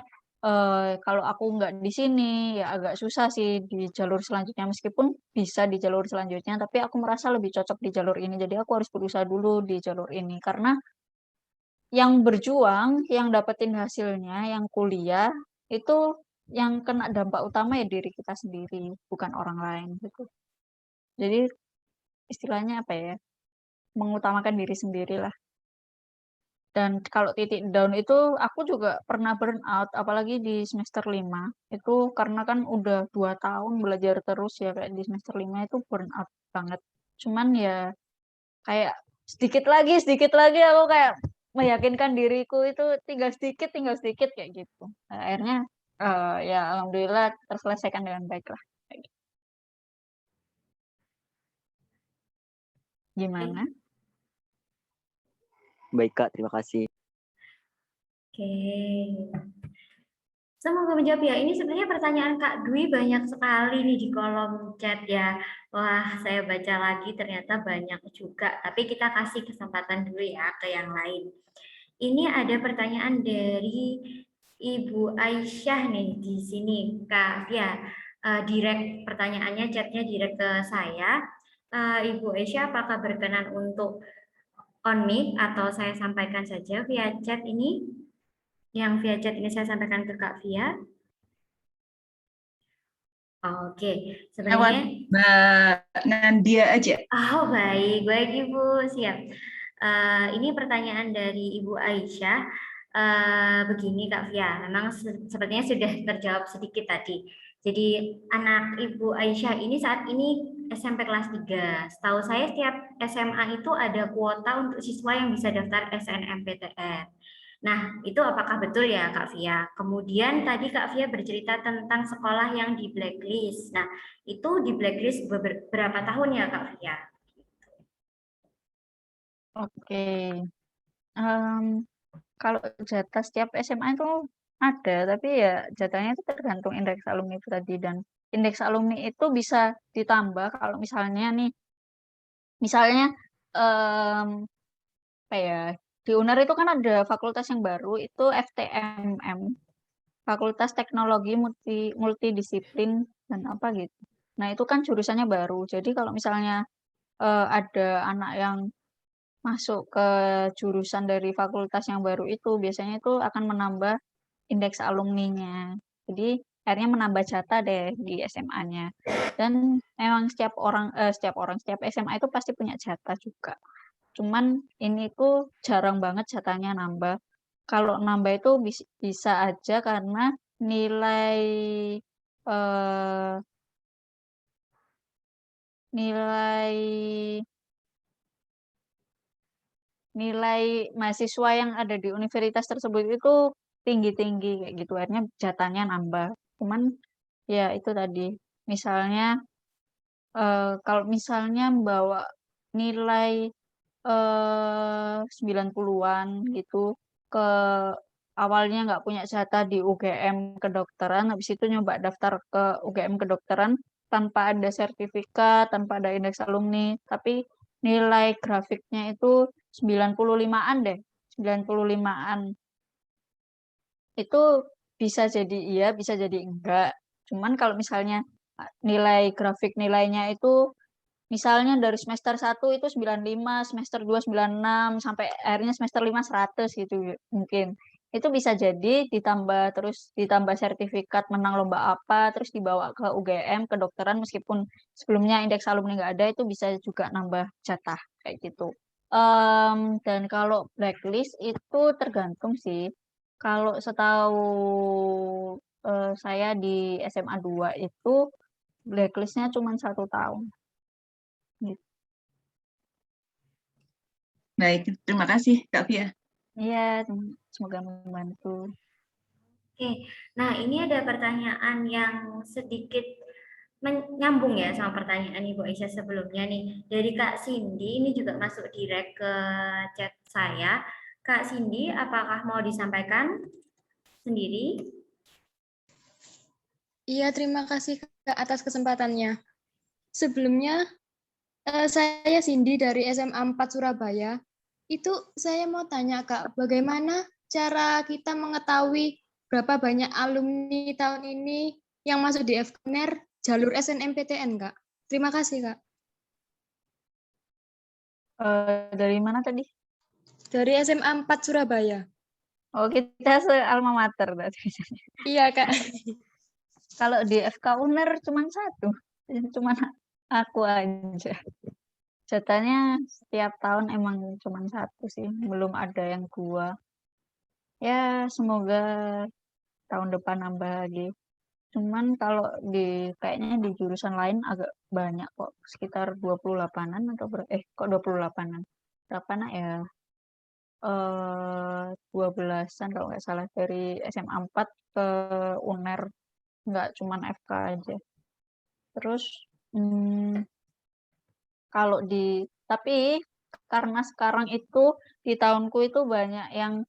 kalau aku nggak di sini ya agak susah sih di jalur selanjutnya meskipun bisa di jalur selanjutnya tapi aku merasa lebih cocok di jalur ini jadi aku harus berusaha dulu di jalur ini karena yang berjuang yang dapetin hasilnya yang kuliah itu yang kena dampak utama ya diri kita sendiri bukan orang lain gitu jadi istilahnya apa ya mengutamakan diri sendiri lah Dan kalau titik down itu aku juga pernah burn out, apalagi di semester 5. Itu karena kan udah 2 tahun belajar terus ya, kayak di semester 5 itu burn out banget. Cuman ya kayak sedikit lagi aku kayak meyakinkan diriku itu tinggal sedikit kayak gitu. Nah, akhirnya ya alhamdulillah terselesaikan dengan baik lah. Kayak gitu. Gimana? Baik Kak, terima kasih. Oke. Semoga menjawab ya. Ini sebenarnya pertanyaan Kak Dwi banyak sekali nih di kolom chat ya. Wah, saya baca lagi ternyata banyak juga. Tapi kita kasih kesempatan dulu ya ke yang lain. Ini ada pertanyaan dari Ibu Aisyah nih di sini, Kak Fia. Direct pertanyaannya, chatnya direct ke saya. Ibu Aisyah, apakah berkenan untuk on mic atau saya sampaikan saja via chat ini? Yang via chat ini saya sampaikan ke Kak Fia. Oke, Lewat sebenarnya. Mbak Nandia aja. Oh, baik, baik Ibu, siap. Ini pertanyaan dari Ibu Aisyah. Begini Kak Fia, memang sepertinya sudah terjawab sedikit tadi. Jadi anak Ibu Aisyah ini saat ini SMP kelas 3. Setahu saya setiap SMA itu ada kuota untuk siswa yang bisa daftar SNMPTN. Nah, itu apakah betul ya Kak Fia? Kemudian tadi Kak Fia bercerita tentang sekolah yang di blacklist. Nah, itu di blacklist berapa tahun ya Kak Fia? Oke. Kalau jatah setiap SMA itu ada, tapi ya jatahnya itu tergantung indeks alumni itu tadi. Dan indeks alumni itu bisa ditambah kalau misalnya nih, misalnya apa ya, di UNER itu kan ada fakultas yang baru, itu FTMM, Fakultas Teknologi Multidisiplin dan apa gitu. Nah itu kan jurusannya baru, jadi kalau misalnya ada anak yang masuk ke jurusan dari fakultas yang baru itu, biasanya itu akan menambah indeks alumninya. Jadi akhirnya menambah jatah deh di SMA-nya. Dan memang setiap SMA itu pasti punya jatah juga. Cuman ini tuh jarang banget jatahnya nambah. Kalau nambah itu bisa aja karena nilai eh, nilai nilai mahasiswa yang ada di universitas tersebut itu tinggi-tinggi kayak gitu. Akhirnya jatahnya nambah. Cuman ya itu tadi. Misalnya kalau misalnya bawa nilai 90-an gitu ke awalnya nggak punya jatah di UGM kedokteran, habis itu nyoba daftar ke UGM kedokteran tanpa ada sertifikat, tanpa ada indeks alumni, tapi nilai grafiknya itu 95-an deh, 95-an. Itu bisa jadi iya, bisa jadi enggak. Cuman kalau misalnya nilai grafik nilainya itu misalnya dari semester 1 itu 95, semester 2 96, sampai akhirnya semester 5 100 gitu mungkin. Itu bisa jadi ditambah sertifikat menang lomba apa, terus dibawa ke UGM, kedokteran meskipun sebelumnya indeks alumni nggak ada, itu bisa juga nambah jatah kayak gitu. Dan kalau blacklist itu tergantung sih. Kalau setahu saya di SMA 2 itu blacklistnya cuma 1 tahun. Gitu. Baik, terima kasih Kak Fia. Iya, semoga membantu. Oke, nah ini ada pertanyaan yang sedikit menyambung ya sama pertanyaan Ibu Aisyah sebelumnya nih. Dari Kak Cindy, ini juga masuk direct ke chat saya. Kak Cindy, apakah mau disampaikan sendiri? Iya, terima kasih Kak atas kesempatannya. Sebelumnya, saya Cindy dari SMA 4 Surabaya. Itu saya mau tanya Kak, bagaimana cara kita mengetahui berapa banyak alumni tahun ini yang masuk di FKUNER jalur SNMPTN, Kak? Terima kasih, Kak. Dari mana tadi? Dari SMA 4 Surabaya. Oh, kita se-alma mater berarti. Iya, Kak. Kalau di FK UNER cuma 1. Cuma aku aja. Jatahnya setiap tahun emang cuma satu sih, belum ada yang 2. Ya, semoga tahun depan nambah lagi. Cuman kalau kayaknya di jurusan lain agak banyak kok, sekitar 28-an atau kok 28-an. Berapa nak ya? 12-an kalau nggak salah dari SMA 4 ke UNER, nggak cuman FK aja. Terus kalau tapi karena sekarang itu di tahunku itu banyak yang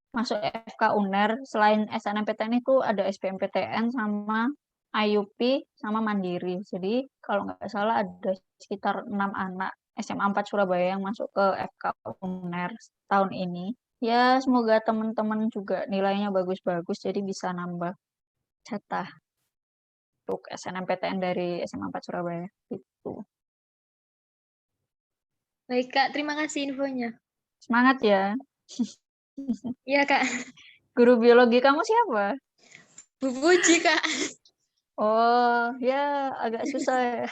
masuk FK UNER, selain SNMPTN itu ada SBMPTN sama IUP sama Mandiri. Jadi kalau nggak salah ada sekitar 6 anak SMA 4 Surabaya yang masuk ke FK UNER tahun ini. Ya, semoga teman-teman juga nilainya bagus-bagus jadi bisa nambah jatah untuk SNMPTN dari SMA 4 Surabaya. Gitu. Baik, Kak. Terima kasih infonya. Semangat ya. Iya, Kak. Guru biologi kamu siapa? Bu Puji, Kak. Oh, ya agak susah ya.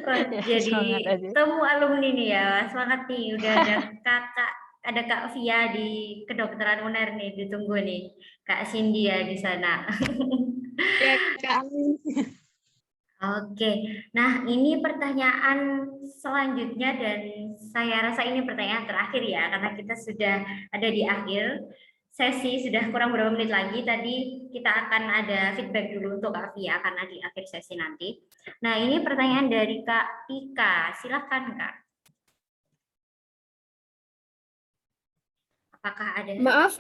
Wah, Ya, jadi semangat aja. kamu alumni nih ya, semangat nih. Udah ada Kak Via di kedokteran UNER nih, ditunggu nih. Kak Cindy ya di sana. Ya, Kak. Oke, nah ini pertanyaan selanjutnya dan saya rasa ini pertanyaan terakhir ya, karena kita sudah ada di akhir sesi, sudah kurang beberapa menit lagi. Tadi kita akan ada feedback dulu untuk Kak Via, karena di akhir sesi nanti. Nah ini pertanyaan dari Kak Ika, silakan Kak. Apakah ada? Maaf,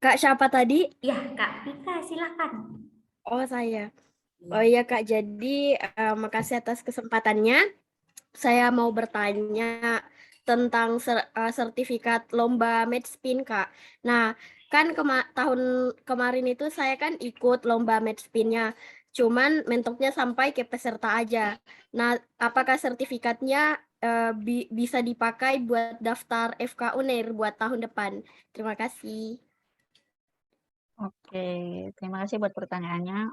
Kak siapa tadi? Ya, Kak Ika, silakan. Oh, saya. Oh iya, Kak. Jadi, makasih atas kesempatannya. Saya mau bertanya tentang sertifikat lomba Medspin, Kak. Nah, kan tahun kemarin itu saya kan ikut lomba Medspinnya. Cuman mentoknya sampai ke peserta aja. Nah, apakah sertifikatnya bisa dipakai buat daftar FK UNER buat tahun depan? Terima kasih. Oke, terima kasih buat pertanyaannya.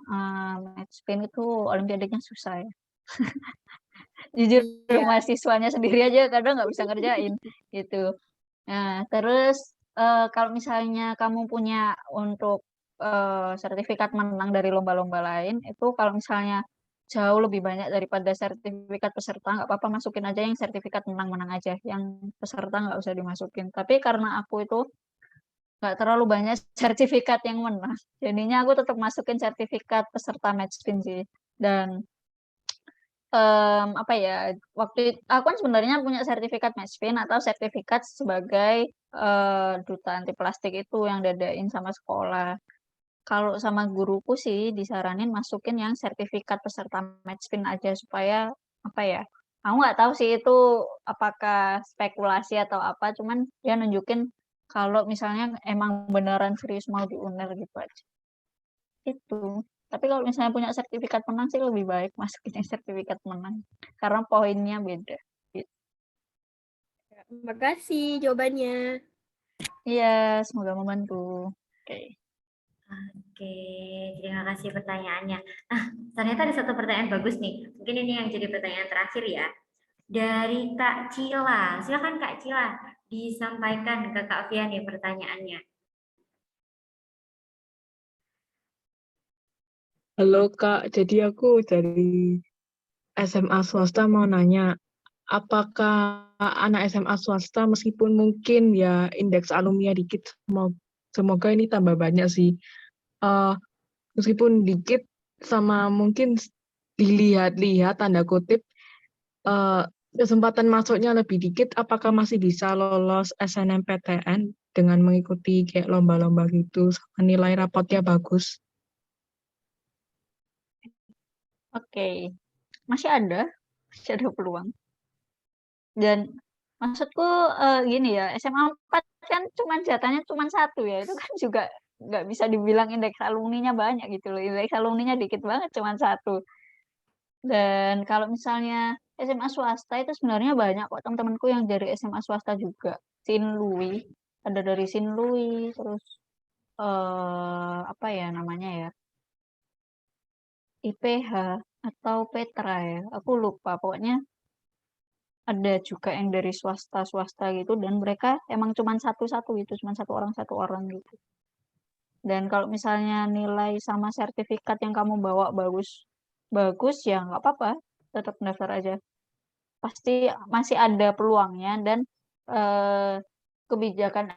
Medspin itu olimpiadanya susah ya. Jujur Iya. mahasiswanya sendiri aja kadang nggak bisa ngerjain gitu. Nah, terus kalau misalnya kamu punya untuk sertifikat menang dari lomba-lomba lain, itu kalau misalnya jauh lebih banyak daripada sertifikat peserta, nggak apa-apa masukin aja yang sertifikat menang-menang aja, yang peserta nggak usah dimasukin. Tapi karena aku itu nggak terlalu banyak sertifikat yang menang, jadinya aku tetap masukin sertifikat peserta Medspin sih. Dan apa ya, aku kan sebenarnya punya sertifikat Medspin atau sertifikat sebagai duta anti plastik itu yang dadain sama sekolah. Kalau sama guruku sih disaranin masukin yang sertifikat peserta Medspin aja supaya apa ya? Aku nggak tahu sih itu apakah spekulasi atau apa, cuman dia nunjukin kalau misalnya emang beneran serius mau di UNER gitu aja. Itu. Tapi kalau misalnya punya sertifikat menang sih lebih baik masukin yang sertifikat menang karena poinnya beda. Gitu. Terima kasih jawabannya. Iya, semoga membantu. Oke. Oke, terima kasih pertanyaannya. Nah, ternyata ada satu pertanyaan bagus nih. Mungkin ini yang jadi pertanyaan terakhir ya. Dari Kak Cila. Silakan Kak Cila, disampaikan ke Kak Fia nih pertanyaannya. Halo Kak, jadi aku dari SMA swasta mau nanya, apakah anak SMA swasta meskipun mungkin ya indeks alumni dikit, semoga ini tambah banyak sih. Meskipun dikit sama mungkin dilihat-lihat tanda kutip kesempatan masuknya lebih dikit, apakah masih bisa lolos SNMPTN dengan mengikuti kayak lomba-lomba gitu, sama nilai rapotnya bagus? Oke. Masih ada peluang. Dan maksudku gini ya, SMA 4 kan jatahnya cuma 1 ya, itu kan juga nggak bisa dibilang indeks alumninya banyak gitu loh, indeks alumninya dikit banget cuma 1. Dan kalau misalnya SMA swasta itu sebenarnya banyak kok teman-temanku yang dari SMA swasta juga. Sinlui, ada dari Sinlui, terus apa ya namanya ya? IPH atau Petra ya, aku lupa. Pokoknya ada juga yang dari swasta gitu, dan mereka emang cuman satu-satu gitu, cuman satu orang gitu. Dan kalau misalnya nilai sama sertifikat yang kamu bawa bagus ya nggak apa-apa, tetap daftar aja. Pasti masih ada peluangnya, dan kebijakan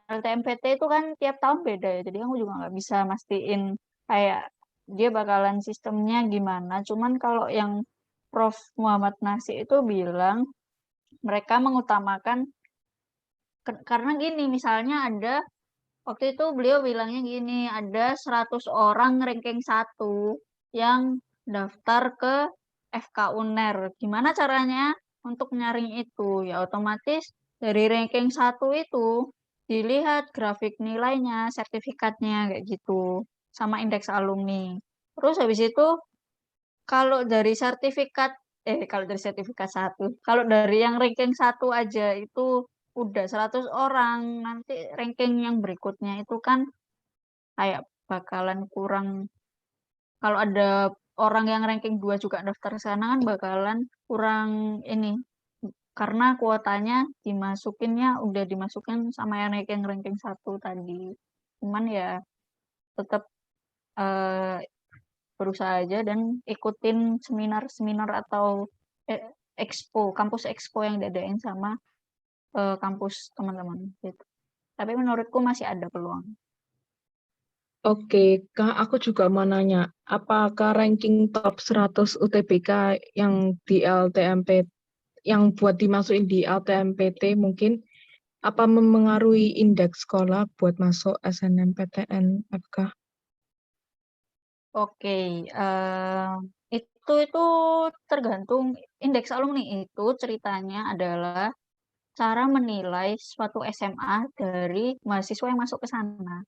LTMPT itu kan tiap tahun beda ya. Jadi kamu juga nggak bisa mastiin kayak dia bakalan sistemnya gimana. Cuman kalau yang Prof. Muhammad Nasir itu bilang mereka mengutamakan karena gini, misalnya ada waktu itu beliau bilangnya gini, ada 100 orang ranking 1 yang daftar ke FK UNER. Gimana caranya untuk nyaring itu? Ya otomatis dari ranking 1 itu dilihat grafik nilainya, sertifikatnya kayak gitu, sama indeks alumni. Terus habis itu kalau dari sertifikat kalau dari sertifikat 1, kalau dari yang ranking 1 aja itu udah 100 orang, nanti ranking yang berikutnya itu kan kayak bakalan kurang. Kalau ada orang yang ranking 2 juga daftar ke sana kan bakalan kurang ini. Karena kuotanya udah dimasukin sama yang ranking 1 tadi. Cuman ya tetap eh, berusaha aja dan ikutin seminar-seminar atau eh, kampus expo yang diadain sama kampus teman-teman gitu. Tapi menurutku masih ada peluang. Oke, Kak, aku juga mau nanya, apakah ranking top 100 UTBK yang di LTMP, yang buat dimasukin di LTMPT mungkin, apa memengaruhi indeks sekolah buat masuk SNMPTN FK? Oke, itu tergantung indeks alumni itu ceritanya adalah cara menilai suatu SMA dari mahasiswa yang masuk ke sana.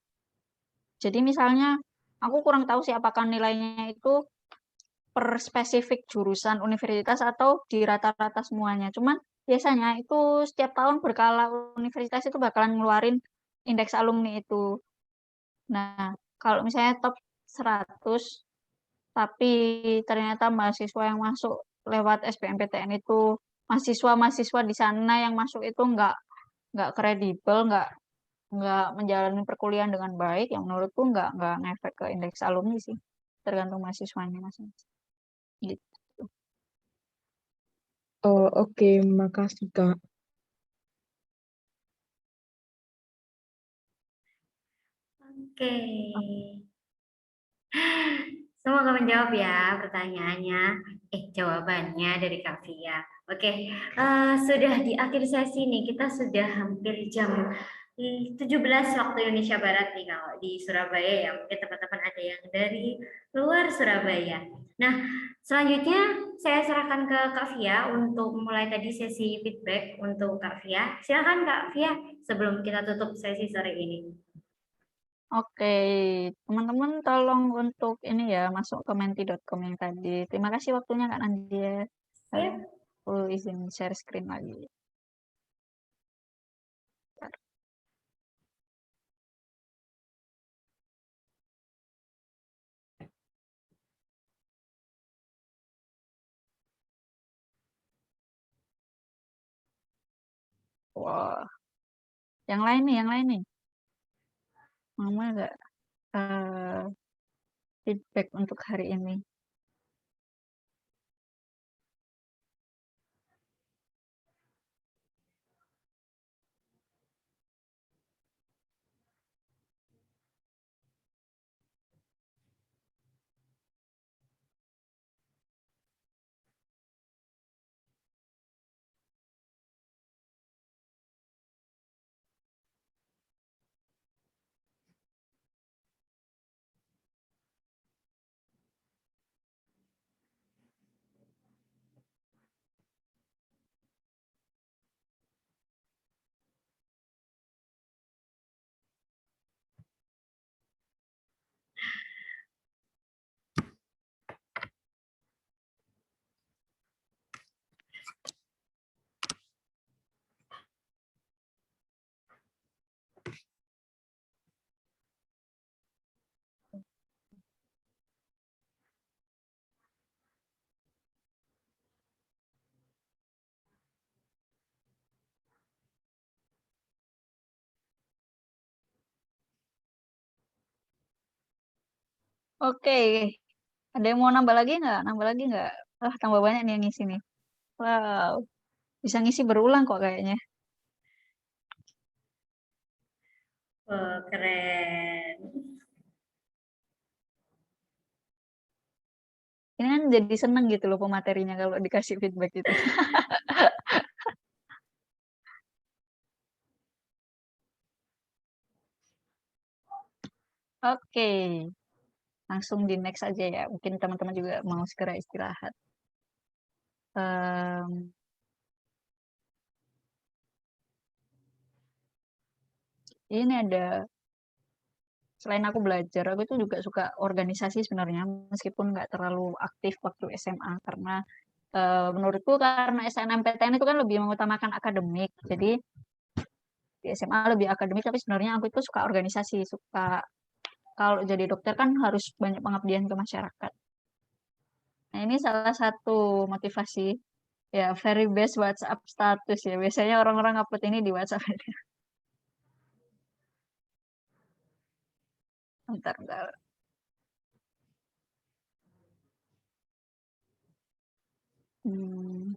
Jadi misalnya aku kurang tahu sih apakah nilainya itu per spesifik jurusan universitas atau di rata-rata semuanya. Cuman biasanya itu setiap tahun berkala universitas itu bakalan ngeluarin indeks alumni itu. Nah, kalau misalnya top 100 tapi ternyata mahasiswa yang masuk lewat SBMPTN itu mahasiswa-mahasiswa di sana yang masuk itu nggak kredibel, nggak menjalani perkuliahan dengan baik, yang menurutku nggak ngefek ke indeks alumni sih, tergantung mahasiswanya masing-masing. Gitu. Oh, oke, makasih, Kak. Oke. Semoga menjawab ya pertanyaannya. Jawabannya dari Kak Via. Oke, sudah di akhir sesi nih. Kita sudah hampir jam 17 waktu Indonesia Barat nih kalau di Surabaya ya. Mungkin teman-teman ada yang dari luar Surabaya. Nah, selanjutnya saya serahkan ke Kak Via untuk mulai tadi sesi feedback untuk Kak Via. Silakan Kak Via sebelum kita tutup sesi sore ini. Oke, teman-teman tolong untuk ini ya masuk ke menti.com yang tadi. Terima kasih waktunya Kak Nandia. Siap. Aku izin share screen lagi. Wah, yang lain nih. Mama nggak feedback untuk hari ini. Oke, ada yang mau nambah lagi nggak? Nambah lagi nggak? Ah, tambah banyak nih yang ngisi nih. Wow, bisa ngisi berulang kok kayaknya. Oh, keren. Ini kan jadi seneng gitu loh pematerinya kalau dikasih feedback gitu. Oke, langsung di next aja ya. Mungkin teman-teman juga mau segera istirahat. Ini ada, selain aku belajar, aku itu juga suka organisasi sebenarnya, meskipun nggak terlalu aktif waktu SMA, karena menurutku karena SNMPTN itu kan lebih mengutamakan akademik, jadi di SMA lebih akademik, tapi sebenarnya aku itu suka organisasi, suka kalau jadi dokter kan harus banyak pengabdian ke masyarakat. Nah, ini salah satu motivasi ya, very best WhatsApp status ya. Biasanya orang-orang upload ini di WhatsApp. Bentar, bentar. Hmm.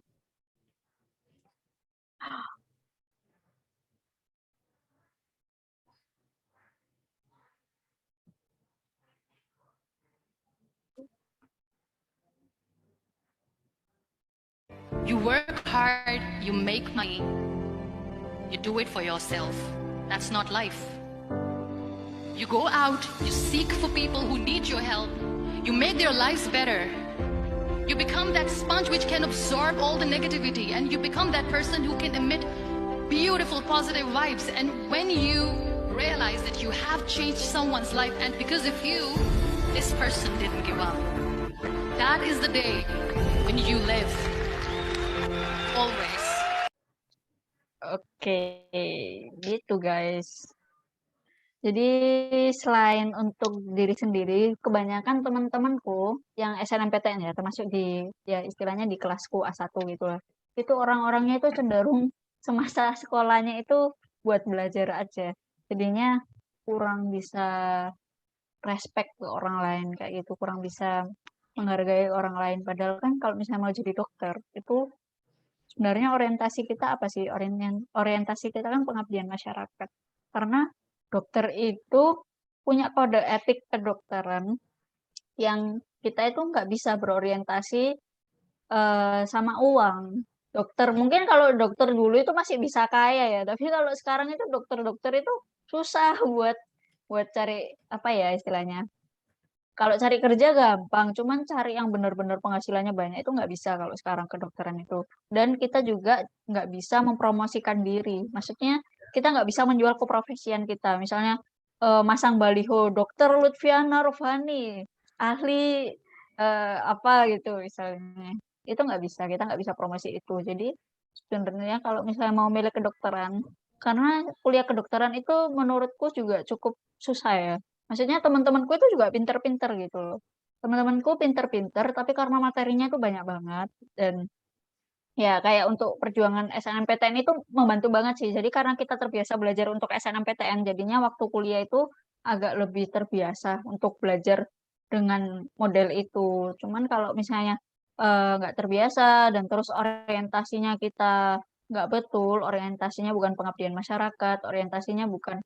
You work hard, you make money, you do it for yourself. That's not life. You go out, you seek for people who need your help, you make their lives better. You become that sponge which can absorb all the negativity, and you become that person who can emit beautiful positive vibes. And when you realize that you have changed someone's life, and because of you, this person didn't give up, that is the day when you live. Always. Oke, gitu guys. Jadi selain untuk diri sendiri, kebanyakan teman-temanku yang SNMPTN ya, termasuk di ya istilahnya di kelasku A1 gitu lah. Itu orang-orangnya itu cenderung semasa sekolahnya itu buat belajar aja. Jadinya kurang bisa respect ke orang lain kayak gitu, kurang bisa menghargai orang lain. Padahal kan kalau misalnya mau jadi dokter, itu sebenarnya orientasi kita apa sih? Orientasi kita kan pengabdian masyarakat. Karena dokter itu punya kode etik kedokteran yang kita itu nggak bisa berorientasi sama uang. Dokter, mungkin kalau dokter dulu itu masih bisa kaya ya, tapi kalau sekarang itu dokter-dokter itu susah buat cari apa ya istilahnya. Kalau cari kerja gampang, cuman cari yang benar-benar penghasilannya banyak itu nggak bisa kalau sekarang kedokteran itu. Dan kita juga nggak bisa mempromosikan diri. Maksudnya kita nggak bisa menjual keprofesian kita. Misalnya masang baliho Dokter Lutfiana Rofani, ahli apa gitu misalnya. Itu nggak bisa, kita nggak bisa promosi itu. Jadi sebenarnya kalau misalnya mau milih kedokteran, karena kuliah kedokteran itu menurutku juga cukup susah ya. Maksudnya teman-temanku itu juga pinter-pinter gitu loh. Teman-temanku pinter-pinter, tapi karena materinya itu banyak banget. Dan ya kayak untuk perjuangan SNMPTN itu membantu banget sih. Jadi karena kita terbiasa belajar untuk SNMPTN, jadinya waktu kuliah itu agak lebih terbiasa untuk belajar dengan model itu. Cuman kalau misalnya nggak terbiasa dan terus orientasinya kita nggak betul, orientasinya bukan pengabdian masyarakat, orientasinya bukan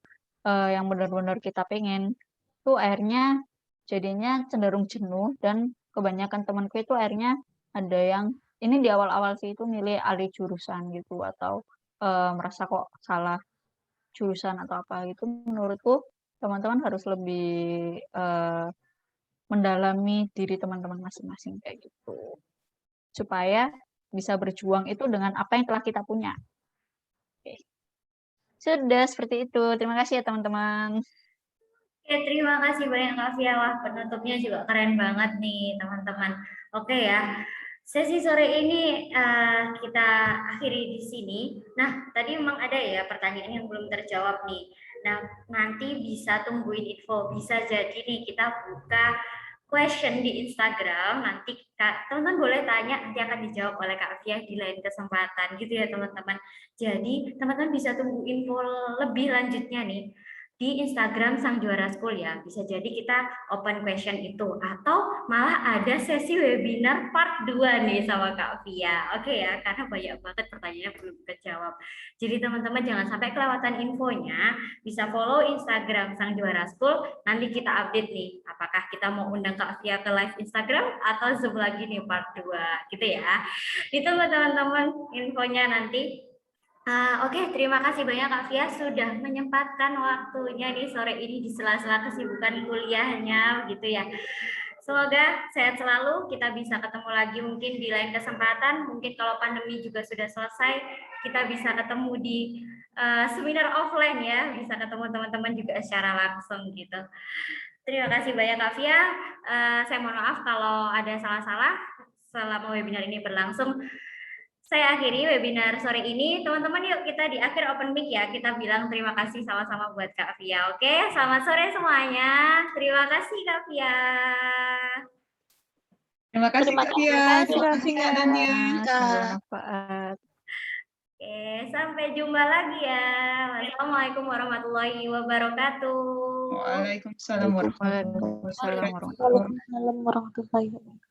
yang benar-benar kita pengen, itu akhirnya jadinya cenderung jenuh dan kebanyakan temanku itu akhirnya ada yang ini di awal-awal sih itu milih alih jurusan gitu atau merasa kok salah jurusan atau apa gitu. Menurutku teman-teman harus lebih mendalami diri teman-teman masing-masing kayak gitu supaya bisa berjuang itu dengan apa yang telah kita punya. Oke. Sudah seperti itu. Terima kasih ya teman-teman. Oke, terima kasih banyak Kak Fia. Wah, penutupnya juga keren banget nih teman-teman. Oke ya, sesi sore ini kita akhiri di sini. Nah, tadi memang ada ya pertanyaan yang belum terjawab nih. Nah, nanti bisa tungguin info. Bisa jadi nih kita buka question di Instagram. Nanti teman-teman boleh tanya, nanti akan dijawab oleh Kak Fia di lain kesempatan gitu ya teman-teman. Jadi teman-teman bisa tunggu info lebih lanjutnya nih. di Instagram Sang Juara School ya. Bisa jadi kita open question itu atau malah ada sesi webinar part 2 nih sama Kak Via. Oke ya, karena banyak banget pertanyaannya belum kejawab. Jadi teman-teman jangan sampai kelewatan infonya, bisa follow Instagram Sang Juara School, nanti kita update nih apakah kita mau undang Kak Via ke live Instagram atau Zoom lagi nih part 2 gitu ya. Ditunggu teman-teman infonya nanti. Oke, terima kasih banyak Kak Via sudah menyempatkan waktunya nih sore ini di sela-sela kesibukan kuliahnya gitu ya. Semoga sehat selalu, kita bisa ketemu lagi mungkin di lain kesempatan. Mungkin kalau pandemi juga sudah selesai, kita bisa ketemu di seminar offline ya, bisa ketemu teman-teman juga secara langsung gitu. Terima kasih banyak Kak Via. Saya mohon maaf kalau ada salah-salah selama webinar ini berlangsung. Saya akhiri webinar sore ini. Teman-teman yuk kita di akhir open mic ya. Kita bilang terima kasih sama-sama buat Kak Via. Oke, selamat sore semuanya. Terima kasih Kak Via. Terima kasih Kak Via. Terima kasih Kak Dania. Bermanfaat. Oke, sampai jumpa lagi ya. Wassalamualaikum warahmatullahi wabarakatuh. Waalaikumsalam warahmatullahi wabarakatuh. Waalaikumsalam warahmatullahi wabarakatuh.